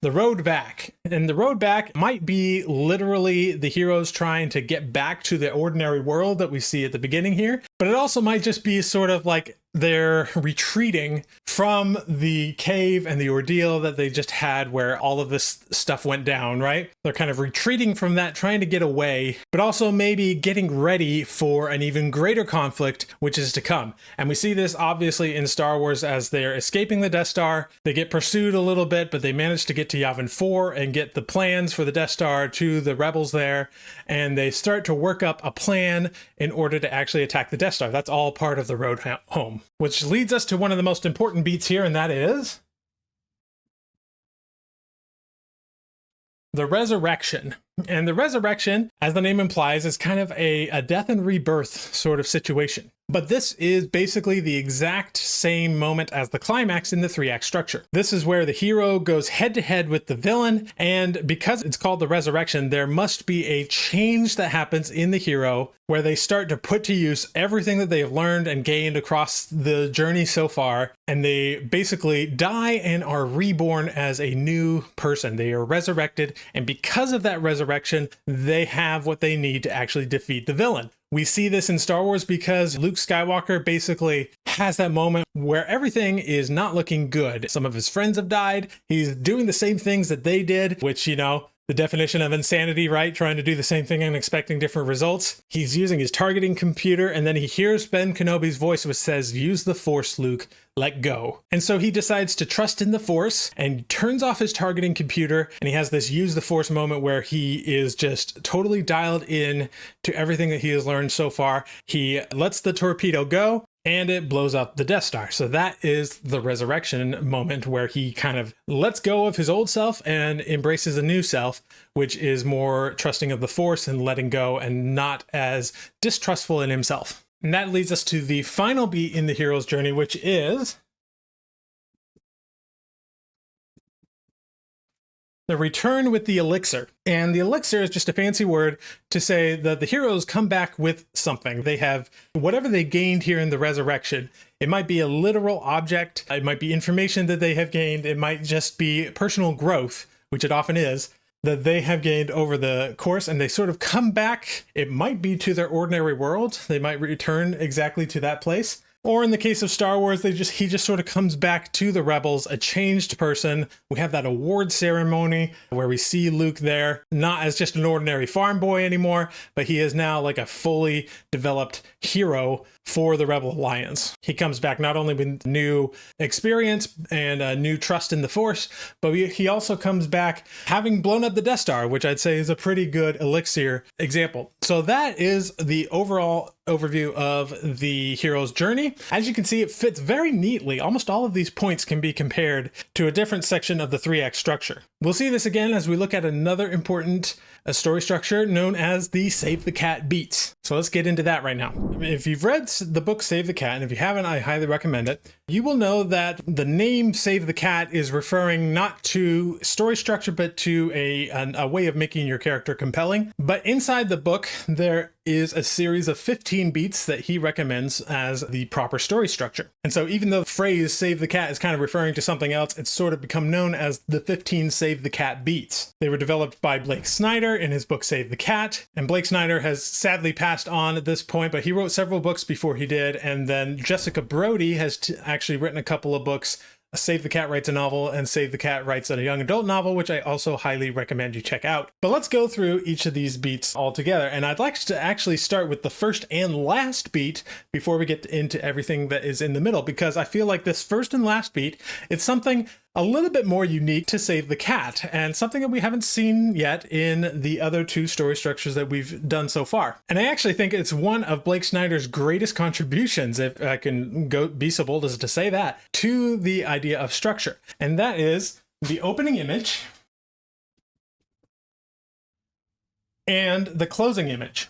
The Road Back. And the road back might be literally the heroes trying to get back to the ordinary world that we see at the beginning here, but it also might just be sort of like they're retreating from the cave and the ordeal that they just had where all of this stuff went down, right? They're kind of retreating from that, trying to get away, but also maybe getting ready for an even greater conflict, which is to come. And we see this obviously in Star Wars as they're escaping the Death Star. They get pursued a little bit, but they manage to get to Yavin 4 and get the plans for the Death Star to the rebels there. And they start to work up a plan in order to actually attack the Death Star. That's all part of the road home. Which leads us to one of the most important beats here, and that is the resurrection. And the resurrection, as the name implies, is kind of a death and rebirth sort of situation. But this is basically the exact same moment as the climax in the 3-act structure. This is where the hero goes head-to-head with the villain, and because it's called the resurrection, there must be a change that happens in the hero where they start to put to use everything that they've learned and gained across the journey so far, and they basically die and are reborn as a new person. They are resurrected, and because of that resurrection, they have what they need to actually defeat the villain. We see this in Star Wars because Luke Skywalker basically has that moment where everything is not looking good. Some of his friends have died. He's doing the same things that they did, which, you know, the definition of insanity, right? Trying to do the same thing and expecting different results. He's using his targeting computer, and then he hears Ben Kenobi's voice, which says, "Use the Force, Luke. Let go." And so he decides to trust in the Force and turns off his targeting computer, and he has this use the Force moment where he is just totally dialed in to everything that he has learned so far. He lets the torpedo go, and it blows up the Death Star. So that is the resurrection moment where he kind of lets go of his old self and embraces a new self, which is more trusting of the Force and letting go and not as distrustful in himself. And that leads us to the final beat in the hero's journey, which is the return with the elixir. And the elixir is just a fancy word to say that the heroes come back with something. They have whatever they gained here in the resurrection. It might be a literal object. It might be information that they have gained. It might just be personal growth, which it often is, that they have gained over the course, and they sort of come back. It might be to their ordinary world. They might return exactly to that place. Or in the case of Star Wars, he just sort of comes back to the rebels, a changed person. We have that award ceremony where we see Luke there, not as just an ordinary farm boy anymore, but he is now like a fully developed hero for the Rebel Alliance. He comes back not only with new experience and a new trust in the Force, but he also comes back having blown up the Death Star, which I'd say is a pretty good elixir example. So that is the overall overview of the hero's journey. As you can see, it fits very neatly. Almost all of these points can be compared to a different section of the 3-act structure. We'll see this again as we look at another important story structure known as the Save the Cat beats. So let's get into that right now. If you've read the book Save the Cat, and if you haven't, I highly recommend it, you will know that the name Save the Cat is referring not to story structure, but to a way of making your character compelling. But inside the book, there is a series of 15 beats that he recommends as the proper story structure. And so even though the phrase Save the Cat is kind of referring to something else, it's sort of become known as the 15 Save the Cat beats. They were developed by Blake Snyder in his book Save the Cat, and Blake Snyder has sadly passed on at this point, but he wrote several books before he did, and then Jessica Brody has actually written a couple of books. Save the Cat writes a novel, and Save the Cat writes a young adult novel, which I also highly recommend you check out. But let's go through each of these beats all together, and I'd like to actually start with the first and last beat before we get into everything that is in the middle, because I feel like this first and last beat, it's something a little bit more unique to Save the Cat, and something that we haven't seen yet in the other two story structures that we've done so far. And I actually think it's one of Blake Snyder's greatest contributions, if I can be so bold as to say that, to the idea of structure. And that is the opening image and the closing image.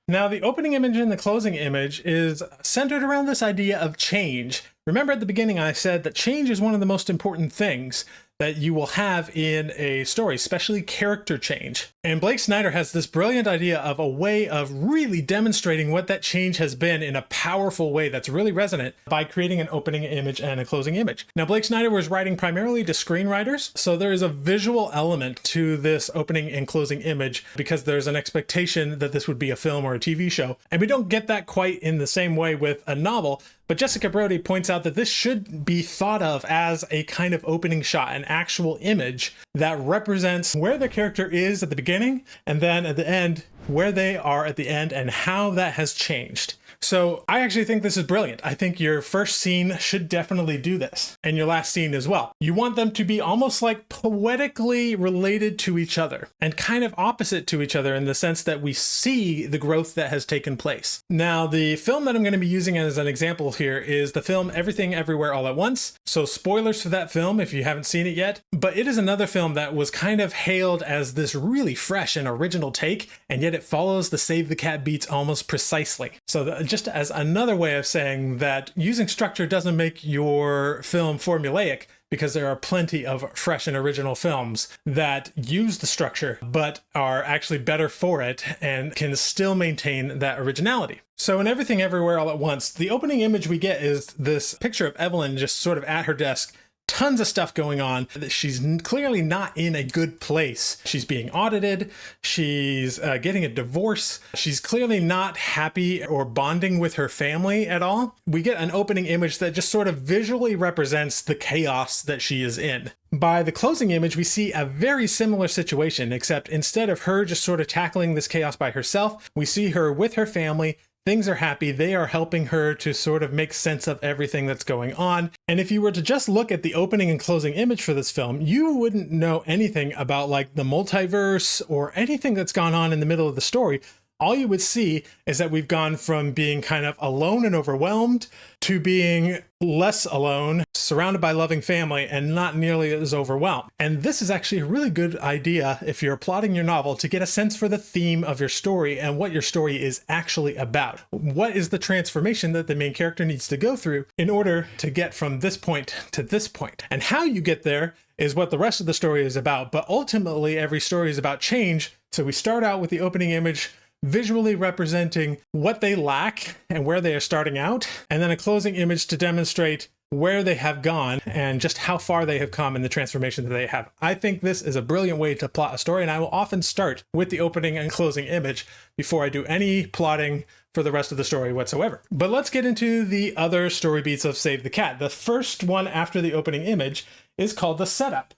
Now, the opening image and the closing image is centered around this idea of change. Remember at the beginning I said that change is one of the most important things that you will have in a story, especially character change. And Blake Snyder has this brilliant idea of a way of really demonstrating what that change has been in a powerful way that's really resonant by creating an opening image and a closing image. Now, Blake Snyder was writing primarily to screenwriters, so there is a visual element to this opening and closing image because there's an expectation that this would be a film or a TV show. And we don't get that quite in the same way with a novel, but Jessica Brody points out that this should be thought of as a kind of opening shot, an actual image that represents where the character is at the beginning and then at the end, where they are at the end and how that has changed. So I actually think this is brilliant. I think your first scene should definitely do this, and your last scene as well. You want them to be almost like poetically related to each other and kind of opposite to each other in the sense that we see the growth that has taken place. Now, the film that I'm going to be using as an example here is the film Everything Everywhere All at Once. So spoilers for that film if you haven't seen it yet, but it is another film that was kind of hailed as this really fresh and original take, and yet it follows the Save the Cat beats almost precisely. So just as another way of saying that using structure doesn't make your film formulaic, because there are plenty of fresh and original films that use the structure but are actually better for it and can still maintain that originality. So in Everything Everywhere All at Once, the opening image we get is this picture of Evelyn just sort of at her desk. Tons of stuff going on. She's clearly not in a good place. She's being audited. She's getting a divorce. She's clearly not happy or bonding with her family at all. We get an opening image that just sort of visually represents the chaos that she is in. By the closing image, we see a very similar situation, except instead of her just sort of tackling this chaos by herself, we see her with her family. Things are happy. They are helping her to sort of make sense of everything that's going on. And if you were to just look at the opening and closing image for this film, you wouldn't know anything about like the multiverse or anything that's gone on in the middle of the story. All you would see is that we've gone from being kind of alone and overwhelmed to being less alone, surrounded by loving family, and not nearly as overwhelmed. And this is actually a really good idea if you're plotting your novel to get a sense for the theme of your story and what your story is actually about. What is the transformation that the main character needs to go through in order to get from this point to this point? And how you get there is what the rest of the story is about. But ultimately, every story is about change. So we start out with the opening image, visually representing what they lack and where they are starting out, and then a closing image to demonstrate where they have gone and just how far they have come in the transformation that they have. I think this is a brilliant way to plot a story, and I will often start with the opening and closing image before I do any plotting for the rest of the story whatsoever. But let's get into the other story beats of Save the Cat. The first one after the opening image is called the setup.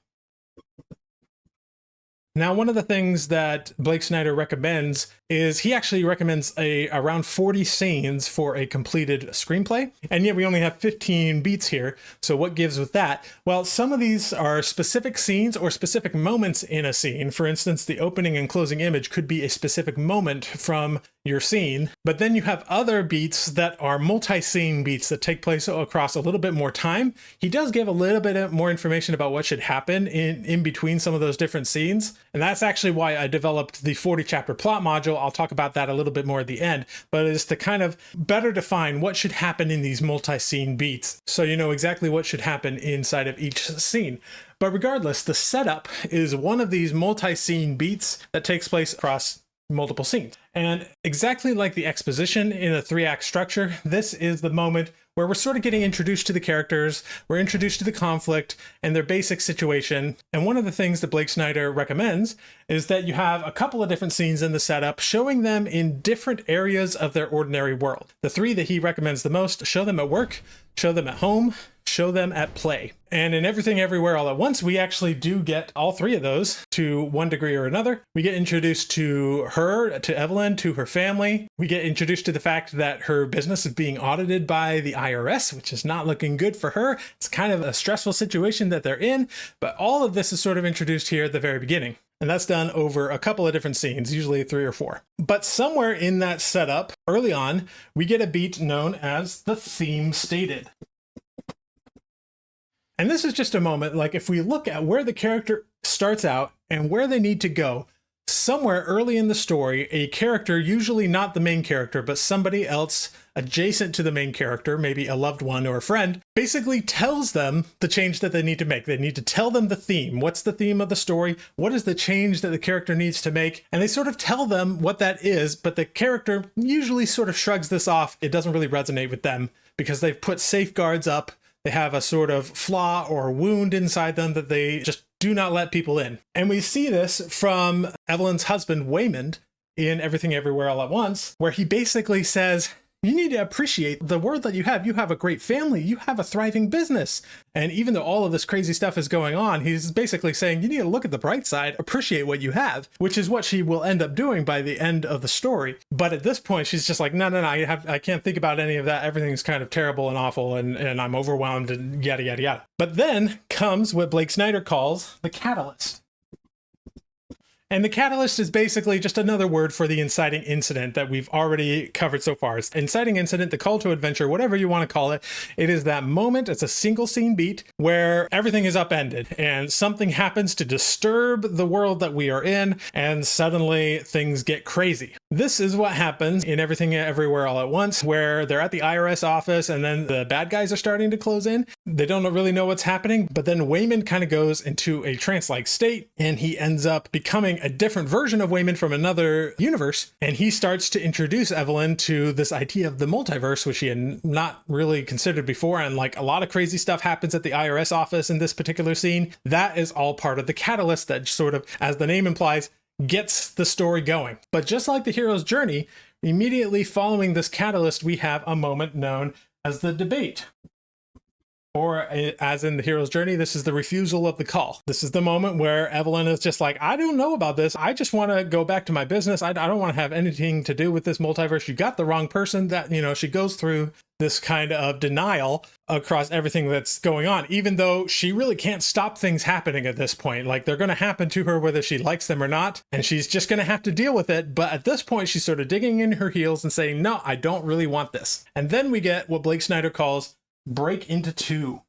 Now, one of the things that Blake Snyder recommends is he actually recommends around 40 scenes for a completed screenplay, and yet we only have 15 beats here. So what gives with that? Well, some of these are specific scenes or specific moments in a scene. For instance, the opening and closing image could be a specific moment from your scene. But then you have other beats that are multi-scene beats that take place across a little bit more time. He does give a little bit more information about what should happen in between some of those different scenes. And that's actually why I developed the 40 chapter plot module. I'll talk about that a little bit more at the end, but it is to kind of better define what should happen in these multi-scene beats, so you know exactly what should happen inside of each scene. But regardless, the setup is one of these multi-scene beats that takes place across multiple scenes. And exactly like the exposition in a 3-act structure, this is the moment where we're sort of getting introduced to the characters, we're introduced to the conflict and their basic situation. And one of the things that Blake Snyder recommends is that you have a couple of different scenes in the setup showing them in different areas of their ordinary world. The 3 that he recommends the most: show them at work, show them at home, show them at play. And in Everything Everywhere All at Once, we actually do get all 3 of those to one degree or another. We get introduced to her, to Evelyn, to her family. We get introduced to the fact that her business is being audited by the IRS, which is not looking good for her. It's kind of a stressful situation that they're in, but all of this is sort of introduced here at the very beginning. And that's done over a couple of different scenes, usually 3 or 4. But somewhere in that setup, early on, we get a beat known as the theme stated. And this is just a moment, like if we look at where the character starts out and where they need to go, somewhere early in the story, a character, usually not the main character, but somebody else adjacent to the main character, maybe a loved one or a friend, basically tells them the change that they need to make. They need to tell them the theme. What's the theme of the story? What is the change that the character needs to make? And they sort of tell them what that is, but the character usually sort of shrugs this off. It doesn't really resonate with them because they've put safeguards up. They have a sort of flaw or wound inside them that they just do not let people in. And we see this from Evelyn's husband, Waymond, in Everything Everywhere All at Once, where he basically says, you need to appreciate the world that you have. You have a great family. You have a thriving business. And even though all of this crazy stuff is going on, he's basically saying you need to look at the bright side, appreciate what you have, which is what she will end up doing by the end of the story. But at this point, she's just like, no, I can't think about any of that. Everything's kind of terrible and awful, and I'm overwhelmed and yada, yada, yada. But then comes what Blake Snyder calls the catalyst. And the catalyst is basically just another word for the inciting incident that we've already covered so far. It's inciting incident, the call to adventure, whatever you want to call it. It is that moment, it's a single scene beat where everything is upended and something happens to disturb the world that we are in, and suddenly things get crazy. This is what happens in Everything Everywhere All at Once, where they're at the IRS office and then the bad guys are starting to close in. They don't really know what's happening, but then Waymond kind of goes into a trance-like state and he ends up becoming a different version of Waymond from another universe, and he starts to introduce Evelyn to this idea of the multiverse, which he had not really considered before. And like a lot of crazy stuff happens at the IRS office in this particular scene. That is all part of the catalyst that sort of, as the name implies, gets the story going. But just like the hero's journey, immediately following this catalyst, we have a moment known as the debate. Or as in the hero's journey, this is the refusal of the call. This is the moment where Evelyn is just like, I don't know about this. I just want to go back to my business. I don't want to have anything to do with this multiverse. You got the wrong person. That, you know, she goes through this kind of denial across everything that's going on, even though she really can't stop things happening at this point. Like, they're going to happen to her whether she likes them or not, and she's just going to have to deal with it. But at this point, she's sort of digging in her heels and saying, no, I don't really want this. And then we get what Blake Snyder calls break into 2.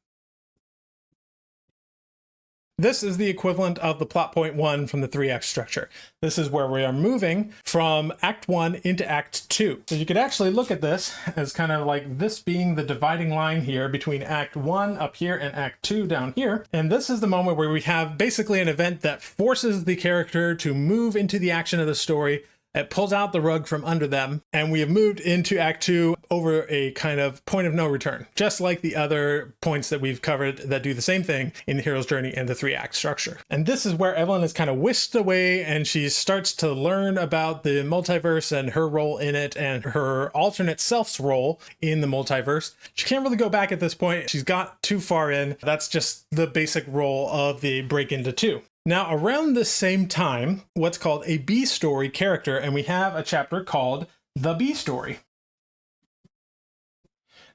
This is the equivalent of the plot point 1 from the 3-act structure. This is where we are moving from Act 1 into Act 2. So you could actually look at this as kind of like this being the dividing line here between Act 1 up here and Act 2 down here. And this is the moment where we have basically an event that forces the character to move into the action of the story. It pulls out the rug from under them, and we have moved into Act 2 over a kind of point of no return, just like the other points that we've covered that do the same thing in the hero's journey and the 3-act structure. And this is where Evelyn is kind of whisked away, and she starts to learn about the multiverse and her role in it and her alternate self's role in the multiverse. She can't really go back at this point. She's got too far in. That's just the basic role of the break into 2. Now, around the same time, what's called a B story character, and we have a chapter called The B Story.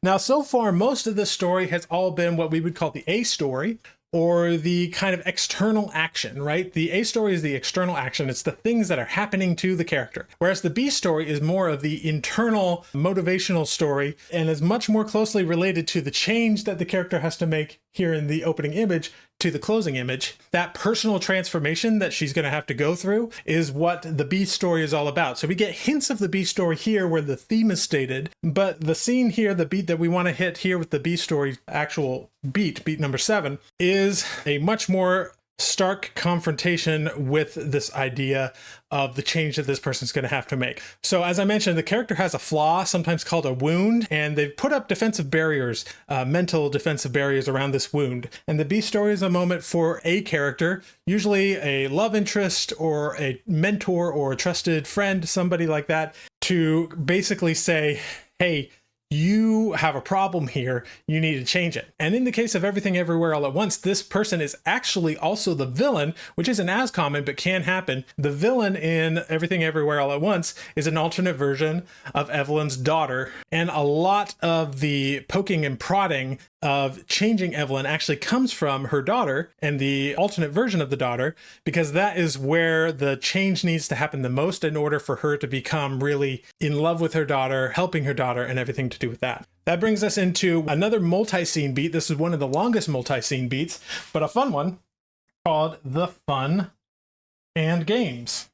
Now, so far, most of this story has all been what we would call the A story, or the kind of external action, right? The A story is the external action. It's the things that are happening to the character. Whereas the B story is more of the internal motivational story and is much more closely related to the change that the character has to make here in the opening image to the closing image. That personal transformation that she's going to have to go through is what the B story is all about. So we get hints of the B story here where the theme is stated, but the scene here, the beat that we want to hit here with the B story actual beat number 7, is a much more stark confrontation with this idea of the change that this person's going to have to make. So as I mentioned, the character has a flaw, sometimes called a wound, and they've put up defensive barriers, mental defensive barriers around this wound. And the B story is a moment for a character, usually a love interest or a mentor or a trusted friend, somebody like that, to basically say, hey, you have a problem here, you need to change it. And in the case of Everything Everywhere All at Once, this person is actually also the villain, which isn't as common, but can happen. The villain in Everything Everywhere All at Once is an alternate version of Evelyn's daughter. And a lot of the poking and prodding of changing Evelyn actually comes from her daughter and the alternate version of the daughter, because that is where the change needs to happen the most in order for her to become really in love with her daughter, helping her daughter, and everything to do with that. That brings us into another multi-scene beat. This is one of the longest multi-scene beats, but a fun one called The Fun and Games.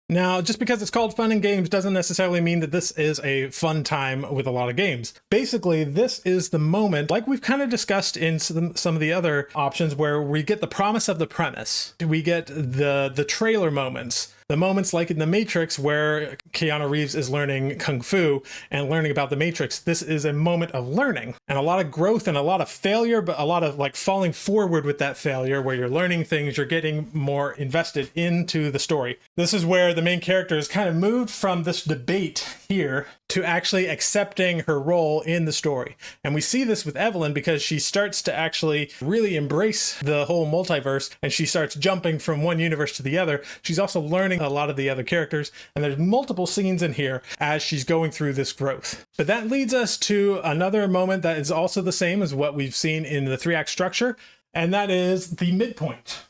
Now, just because it's called Fun and Games doesn't necessarily mean that this is a fun time with a lot of games. Basically, this is the moment, like we've kind of discussed in some of the other options, where we get the promise of the premise. We get the trailer moments. The moments like in The Matrix where Keanu Reeves is learning Kung Fu and learning about the Matrix. This is a moment of learning and a lot of growth and a lot of failure, but a lot of like falling forward with that failure where you're learning things, you're getting more invested into the story. This is where the main character is kind of moved from this debate here to actually accepting her role in the story. And we see this with Evelyn because she starts to actually really embrace the whole multiverse and she starts jumping from one universe to the other. She's also learning a lot of the other characters, and there's multiple scenes in here as she's going through this growth. But that leads us to another moment that is also the same as what we've seen in the 3-act structure, and that is the midpoint.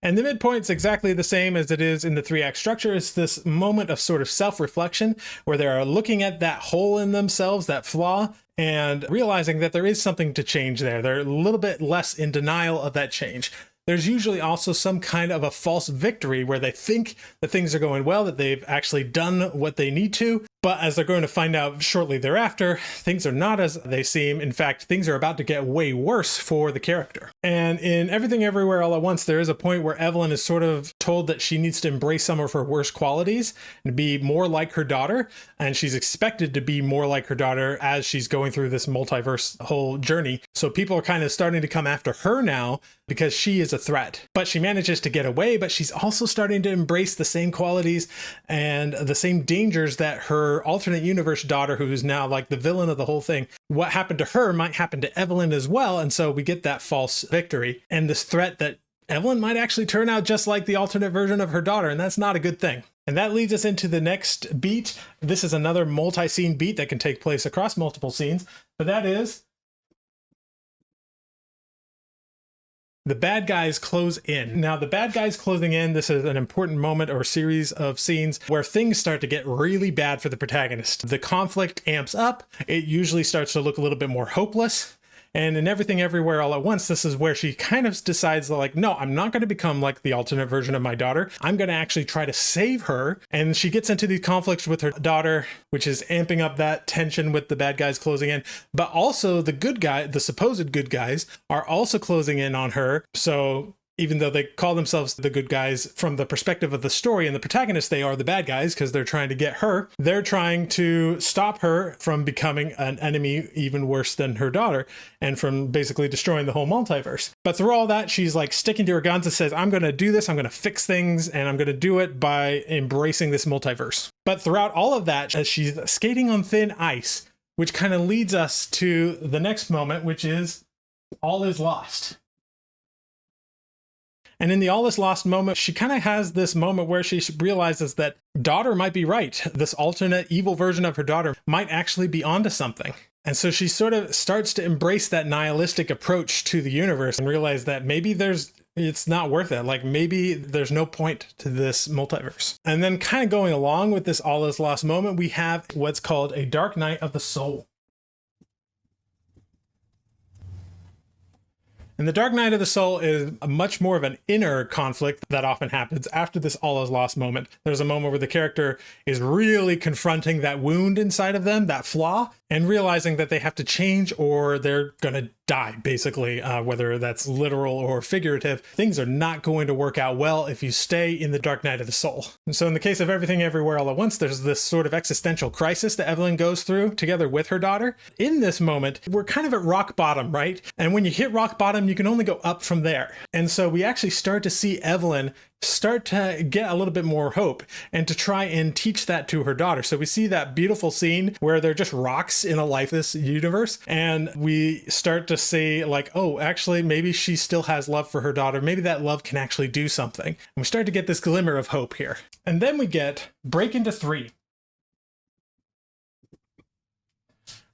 And the midpoint's exactly the same as it is in the 3-act structure. It's this moment of sort of self-reflection where they're looking at that hole in themselves, that flaw, and realizing that there is something to change there. They're a little bit less in denial of that change. There's usually also some kind of a false victory where they think that things are going well, that they've actually done what they need to. But as they're going to find out shortly thereafter, things are not as they seem. In fact, things are about to get way worse for the character. And in Everything Everywhere All at Once, there is a point where Evelyn is sort of told that she needs to embrace some of her worst qualities and be more like her daughter. And she's expected to be more like her daughter as she's going through this multiverse whole journey. So people are kind of starting to come after her now because she is a threat. But she manages to get away, but she's also starting to embrace the same qualities and the same dangers that her alternate universe daughter, who's now like the villain of the whole thing, what happened to her might happen to Evelyn as well. And so we get that false victory and this threat that Evelyn might actually turn out just like the alternate version of her daughter, and that's not a good thing. And that leads us into the next beat. This is another multi-scene beat that can take place across multiple scenes, but that is the bad guys close in. Now, the bad guys closing in, this is an important moment or series of scenes where things start to get really bad for the protagonist. The conflict amps up. It usually starts to look a little bit more hopeless. And in Everything Everywhere All at Once, this is where she kind of decides like, no, I'm not going to become like the alternate version of my daughter. I'm going to actually try to save her. And she gets into these conflicts with her daughter, which is amping up that tension with the bad guys closing in. But also the good guy, the supposed good guys, are also closing in on her. So even though they call themselves the good guys from the perspective of the story and the protagonist, they are the bad guys because they're trying to get her. They're trying to stop her from becoming an enemy even worse than her daughter and from basically destroying the whole multiverse. But through all that, she's like sticking to her guns and says, I'm going to do this. I'm going to fix things and I'm going to do it by embracing this multiverse. But throughout all of that, as she's skating on thin ice, which kind of leads us to the next moment, which is all is lost. And in the all is lost moment, she kind of has this moment where she realizes that daughter might be right. This alternate evil version of her daughter might actually be onto something. And so she sort of starts to embrace that nihilistic approach to the universe and realize that maybe it's not worth it. Like maybe there's no point to this multiverse. And then kind of going along with this all is lost moment, we have what's called a dark night of the soul. And the Dark Night of the Soul is much more of an inner conflict that often happens after this all is lost moment. There's a moment where the character is really confronting that wound inside of them, that flaw, and realizing that they have to change or they're going to die, basically, whether that's literal or figurative. Things are not going to work out well if you stay in the Dark Night of the Soul. And so in the case of Everything Everywhere All at Once, there's this sort of existential crisis that Evelyn goes through together with her daughter. In this moment, we're kind of at rock bottom, right? And when you hit rock bottom, you can only go up from there. And so we actually start to see Evelyn start to get a little bit more hope and to try and teach that to her daughter. So we see that beautiful scene where they're just rocks in a lifeless universe. And we start to see like, oh, actually, maybe she still has love for her daughter. Maybe that love can actually do something. And we start to get this glimmer of hope here. And then we get Break Into 3.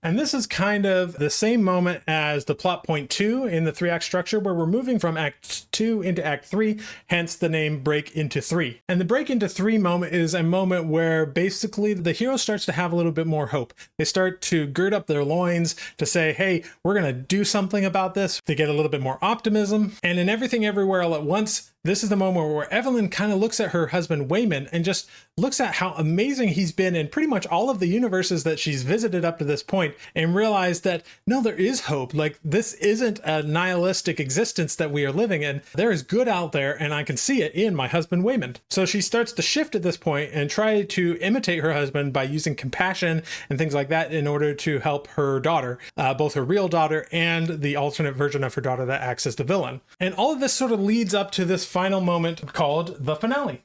And this is kind of the same moment as the plot point 2 in the 3-act structure, where we're moving from Act 2 into Act 3, hence the name Break Into 3. And the Break Into 3 moment is a moment where basically the hero starts to have a little bit more hope. They start to gird up their loins to say, hey, we're going to do something about this. They get a little bit more optimism. And in Everything Everywhere All at Once, this is the moment where Evelyn kind of looks at her husband Wayman and just looks at how amazing he's been in pretty much all of the universes that she's visited up to this point, and realized that no, there is hope. Like, this isn't a nihilistic existence that we are living in. There is good out there, and I can see it in my husband Wayman. So she starts to shift at this point and try to imitate her husband by using compassion and things like that in order to help her daughter, both her real daughter and the alternate version of her daughter that acts as the villain. And all of this sort of leads up to this final moment called the finale,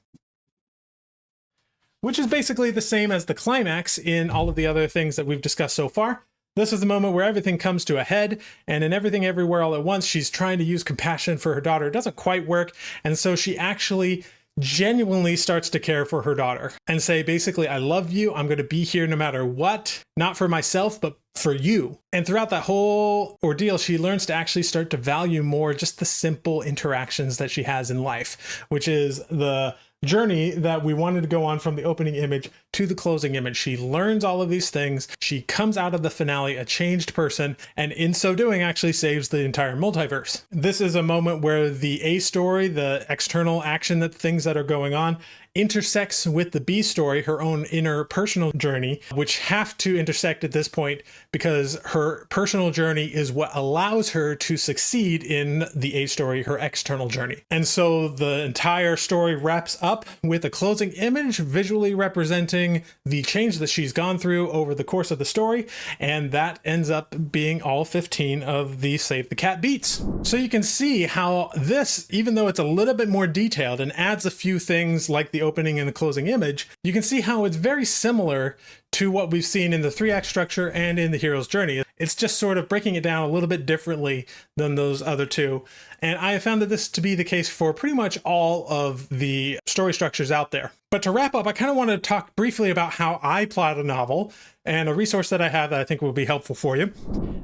which is basically the same as the climax in all of the other things that we've discussed so far. This is the moment where everything comes to a head, and in Everything Everywhere All at Once, she's trying to use compassion for her daughter. It doesn't quite work, and so she actually genuinely starts to care for her daughter and say, basically, I love you. I'm going to be here no matter what, not for myself, but for you. And throughout that whole ordeal, she learns to actually start to value more just the simple interactions that she has in life, which is the journey that we wanted to go on from the opening image to the closing image. She learns all of these things. She comes out of the finale a changed person, and in so doing actually saves the entire multiverse. This is a moment where the A story, the external action, that things that are going on, intersects with the B story, her own inner personal journey, which have to intersect at this point because her personal journey is what allows her to succeed in the A story, her external journey. And so the entire story wraps up with a closing image visually representing the change that she's gone through over the course of the story, and that ends up being all 15 of the Save the Cat beats. So you can see how this, even though it's a little bit more detailed and adds a few things like the opening and the closing image, you can see how it's very similar to what we've seen in the 3-act structure and in the hero's journey. It's just sort of breaking it down a little bit differently than those other two. And I have found that this to be the case for pretty much all of the story structures out there. But to wrap up, I kind of want to talk briefly about how I plot a novel and a resource that I have that I think will be helpful for you.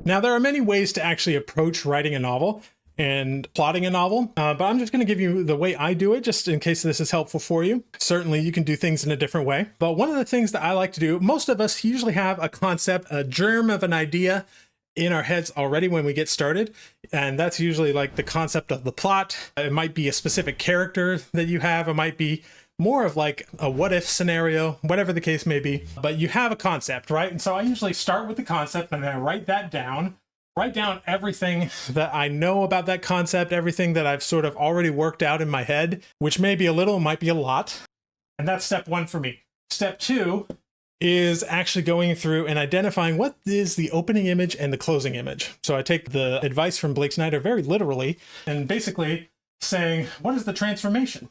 Now, there are many ways to actually approach writing a novel and plotting a novel, but I'm just going to give you the way I do it, just in case this is helpful for you. Certainly, you can do things in a different way. But one of the things that I like to do, most of us usually have a concept, a germ of an idea in our heads already when we get started. And that's usually like the concept of the plot. It might be a specific character that you have. It might be more of like a what if scenario, whatever the case may be. But you have a concept, right? And so I usually start with the concept and then I write that down. Write down everything that I know about that concept, everything that I've sort of already worked out in my head, which may be a little, might be a lot. And that's step one for me. Step two is actually going through and identifying what is the opening image and the closing image. So I take the advice from Blake Snyder very literally and basically saying, what is the transformation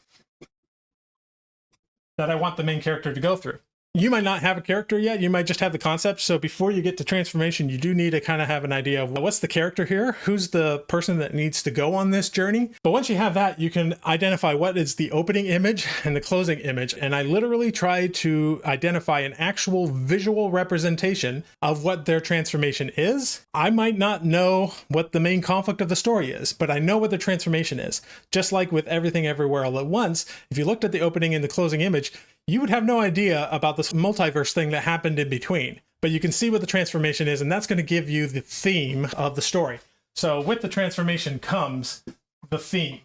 that I want the main character to go through? you might not have a character yet. You might just have the concept. So before you get to transformation, you do need to kind of have an idea of what's the character here? Who's the person that needs to go on this journey? But once you have that, you can identify what is the opening image and the closing image. And I literally try to identify an actual visual representation of what their transformation is. I might not know what the main conflict of the story is, but I know what the transformation is. Just like with Everything Everywhere All at Once, if you looked at the opening and the closing image, you would have no idea about this multiverse thing that happened in between. But you can see what the transformation is, and that's going to give you the theme of the story. So with the transformation comes the theme.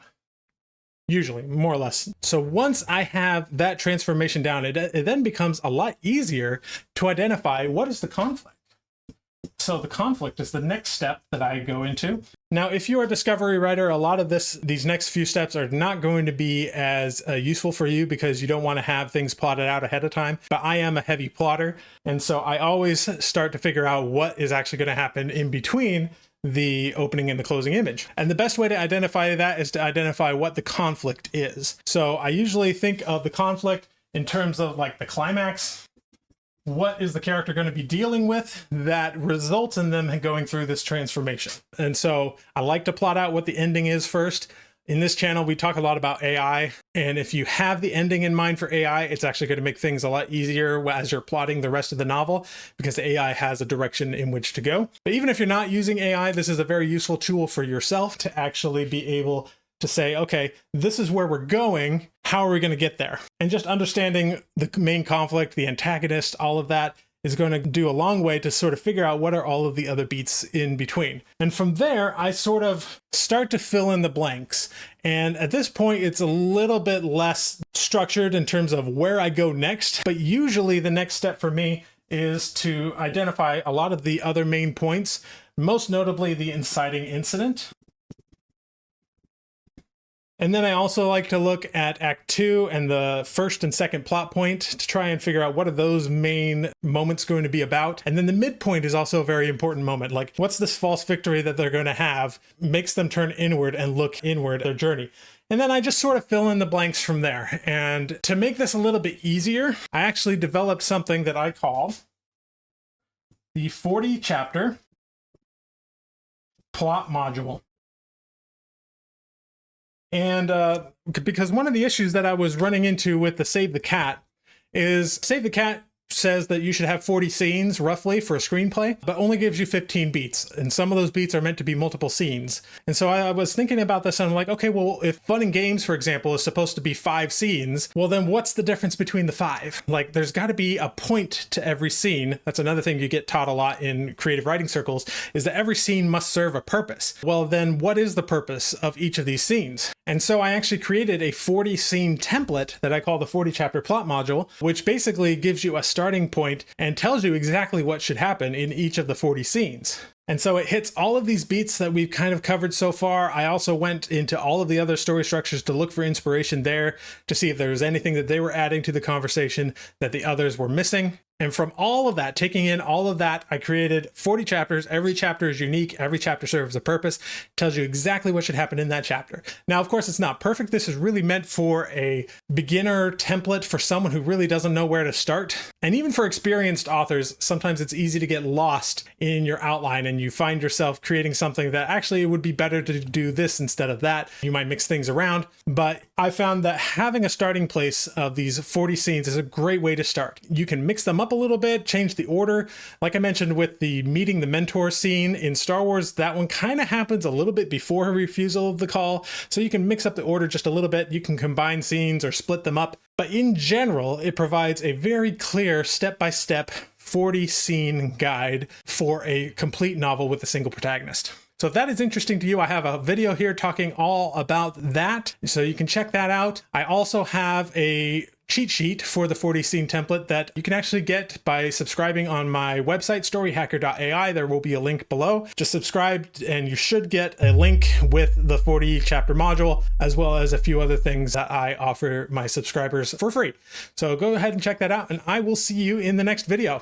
Usually, more or less. So once I have that transformation down, it then becomes a lot easier to identify what is the conflict. So the conflict is the next step that I go into. Now, if you're a discovery writer, a lot of these next few steps are not going to be as useful for you because you don't want to have things plotted out ahead of time. But I am a heavy plotter. And so I always start to figure out what is actually going to happen in between the opening and the closing image. And the best way to identify that is to identify what the conflict is. So I usually think of the conflict in terms of like the climax. What is the character going to be dealing with that results in them going through this transformation? And so I like to plot out what the ending is first. In this channel, we talk a lot about AI. And if you have the ending in mind for AI, it's actually going to make things a lot easier as you're plotting the rest of the novel because the AI has a direction in which to go. But even if you're not using AI, this is a very useful tool for yourself to actually be able to say, okay, this is where we're going. How are we going to get there? And just understanding the main conflict, the antagonist, all of that is going to do a long way to sort of figure out what are all of the other beats in between. And from there, I sort of start to fill in the blanks. And at this point, it's a little bit less structured in terms of where I go next. But usually the next step for me is to identify a lot of the other main points, most notably the inciting incident. And then I also like to look at Act 2 and the first and second plot point to try and figure out what are those main moments going to be about. And then the midpoint is also a very important moment. Like, what's this false victory that they're going to have makes them turn inward and look inward at their journey. And then I just sort of fill in the blanks from there. And to make this a little bit easier, I actually developed something that I call the 40 chapter plot module. And because one of the issues that I was running into with the Save the Cat is Save the Cat says that you should have 40 scenes roughly for a screenplay, but only gives you 15 beats. And some of those beats are meant to be multiple scenes. And so I was thinking about this and I'm like, okay, well, if Fun and Games, for example, is supposed to be 5 scenes, well, then what's the difference between the 5? Like, there's got to be a point to every scene. That's another thing you get taught a lot in creative writing circles, is that every scene must serve a purpose. Well, then what is the purpose of each of these scenes? And so I actually created a 40 scene template that I call the 40 chapter plot module, which basically gives you a starting point and tells you exactly what should happen in each of the 40 scenes. And so it hits all of these beats that we've kind of covered so far. I also went into all of the other story structures to look for inspiration there to see if there was anything that they were adding to the conversation that the others were missing. And from all of that, taking in all of that, I created 40 chapters. Every chapter is unique. Every chapter serves a purpose, tells you exactly what should happen in that chapter. Now, of course, it's not perfect. This is really meant for a beginner template for someone who really doesn't know where to start. And even for experienced authors, sometimes it's easy to get lost in your outline and you find yourself creating something that actually it would be better to do this instead of that. You might mix things around, but I found that having a starting place of these 40 scenes is a great way to start. You can mix them up a little bit, change the order. Like I mentioned with the meeting the mentor scene in Star Wars, that one kind of happens a little bit before her refusal of the call. So you can mix up the order just a little bit. You can combine scenes or split them up. But in general, it provides a very clear step-by-step 40 scene guide for a complete novel with a single protagonist. So if that is interesting to you, I have a video here talking all about that. So you can check that out. I also have a cheat sheet for the 40 scene template that you can actually get by subscribing on my website, storyhacker.ai. There will be a link below. Just subscribe and you should get a link with the 40 chapter module, as well as a few other things that I offer my subscribers for free. So go ahead and check that out, and I will see you in the next video.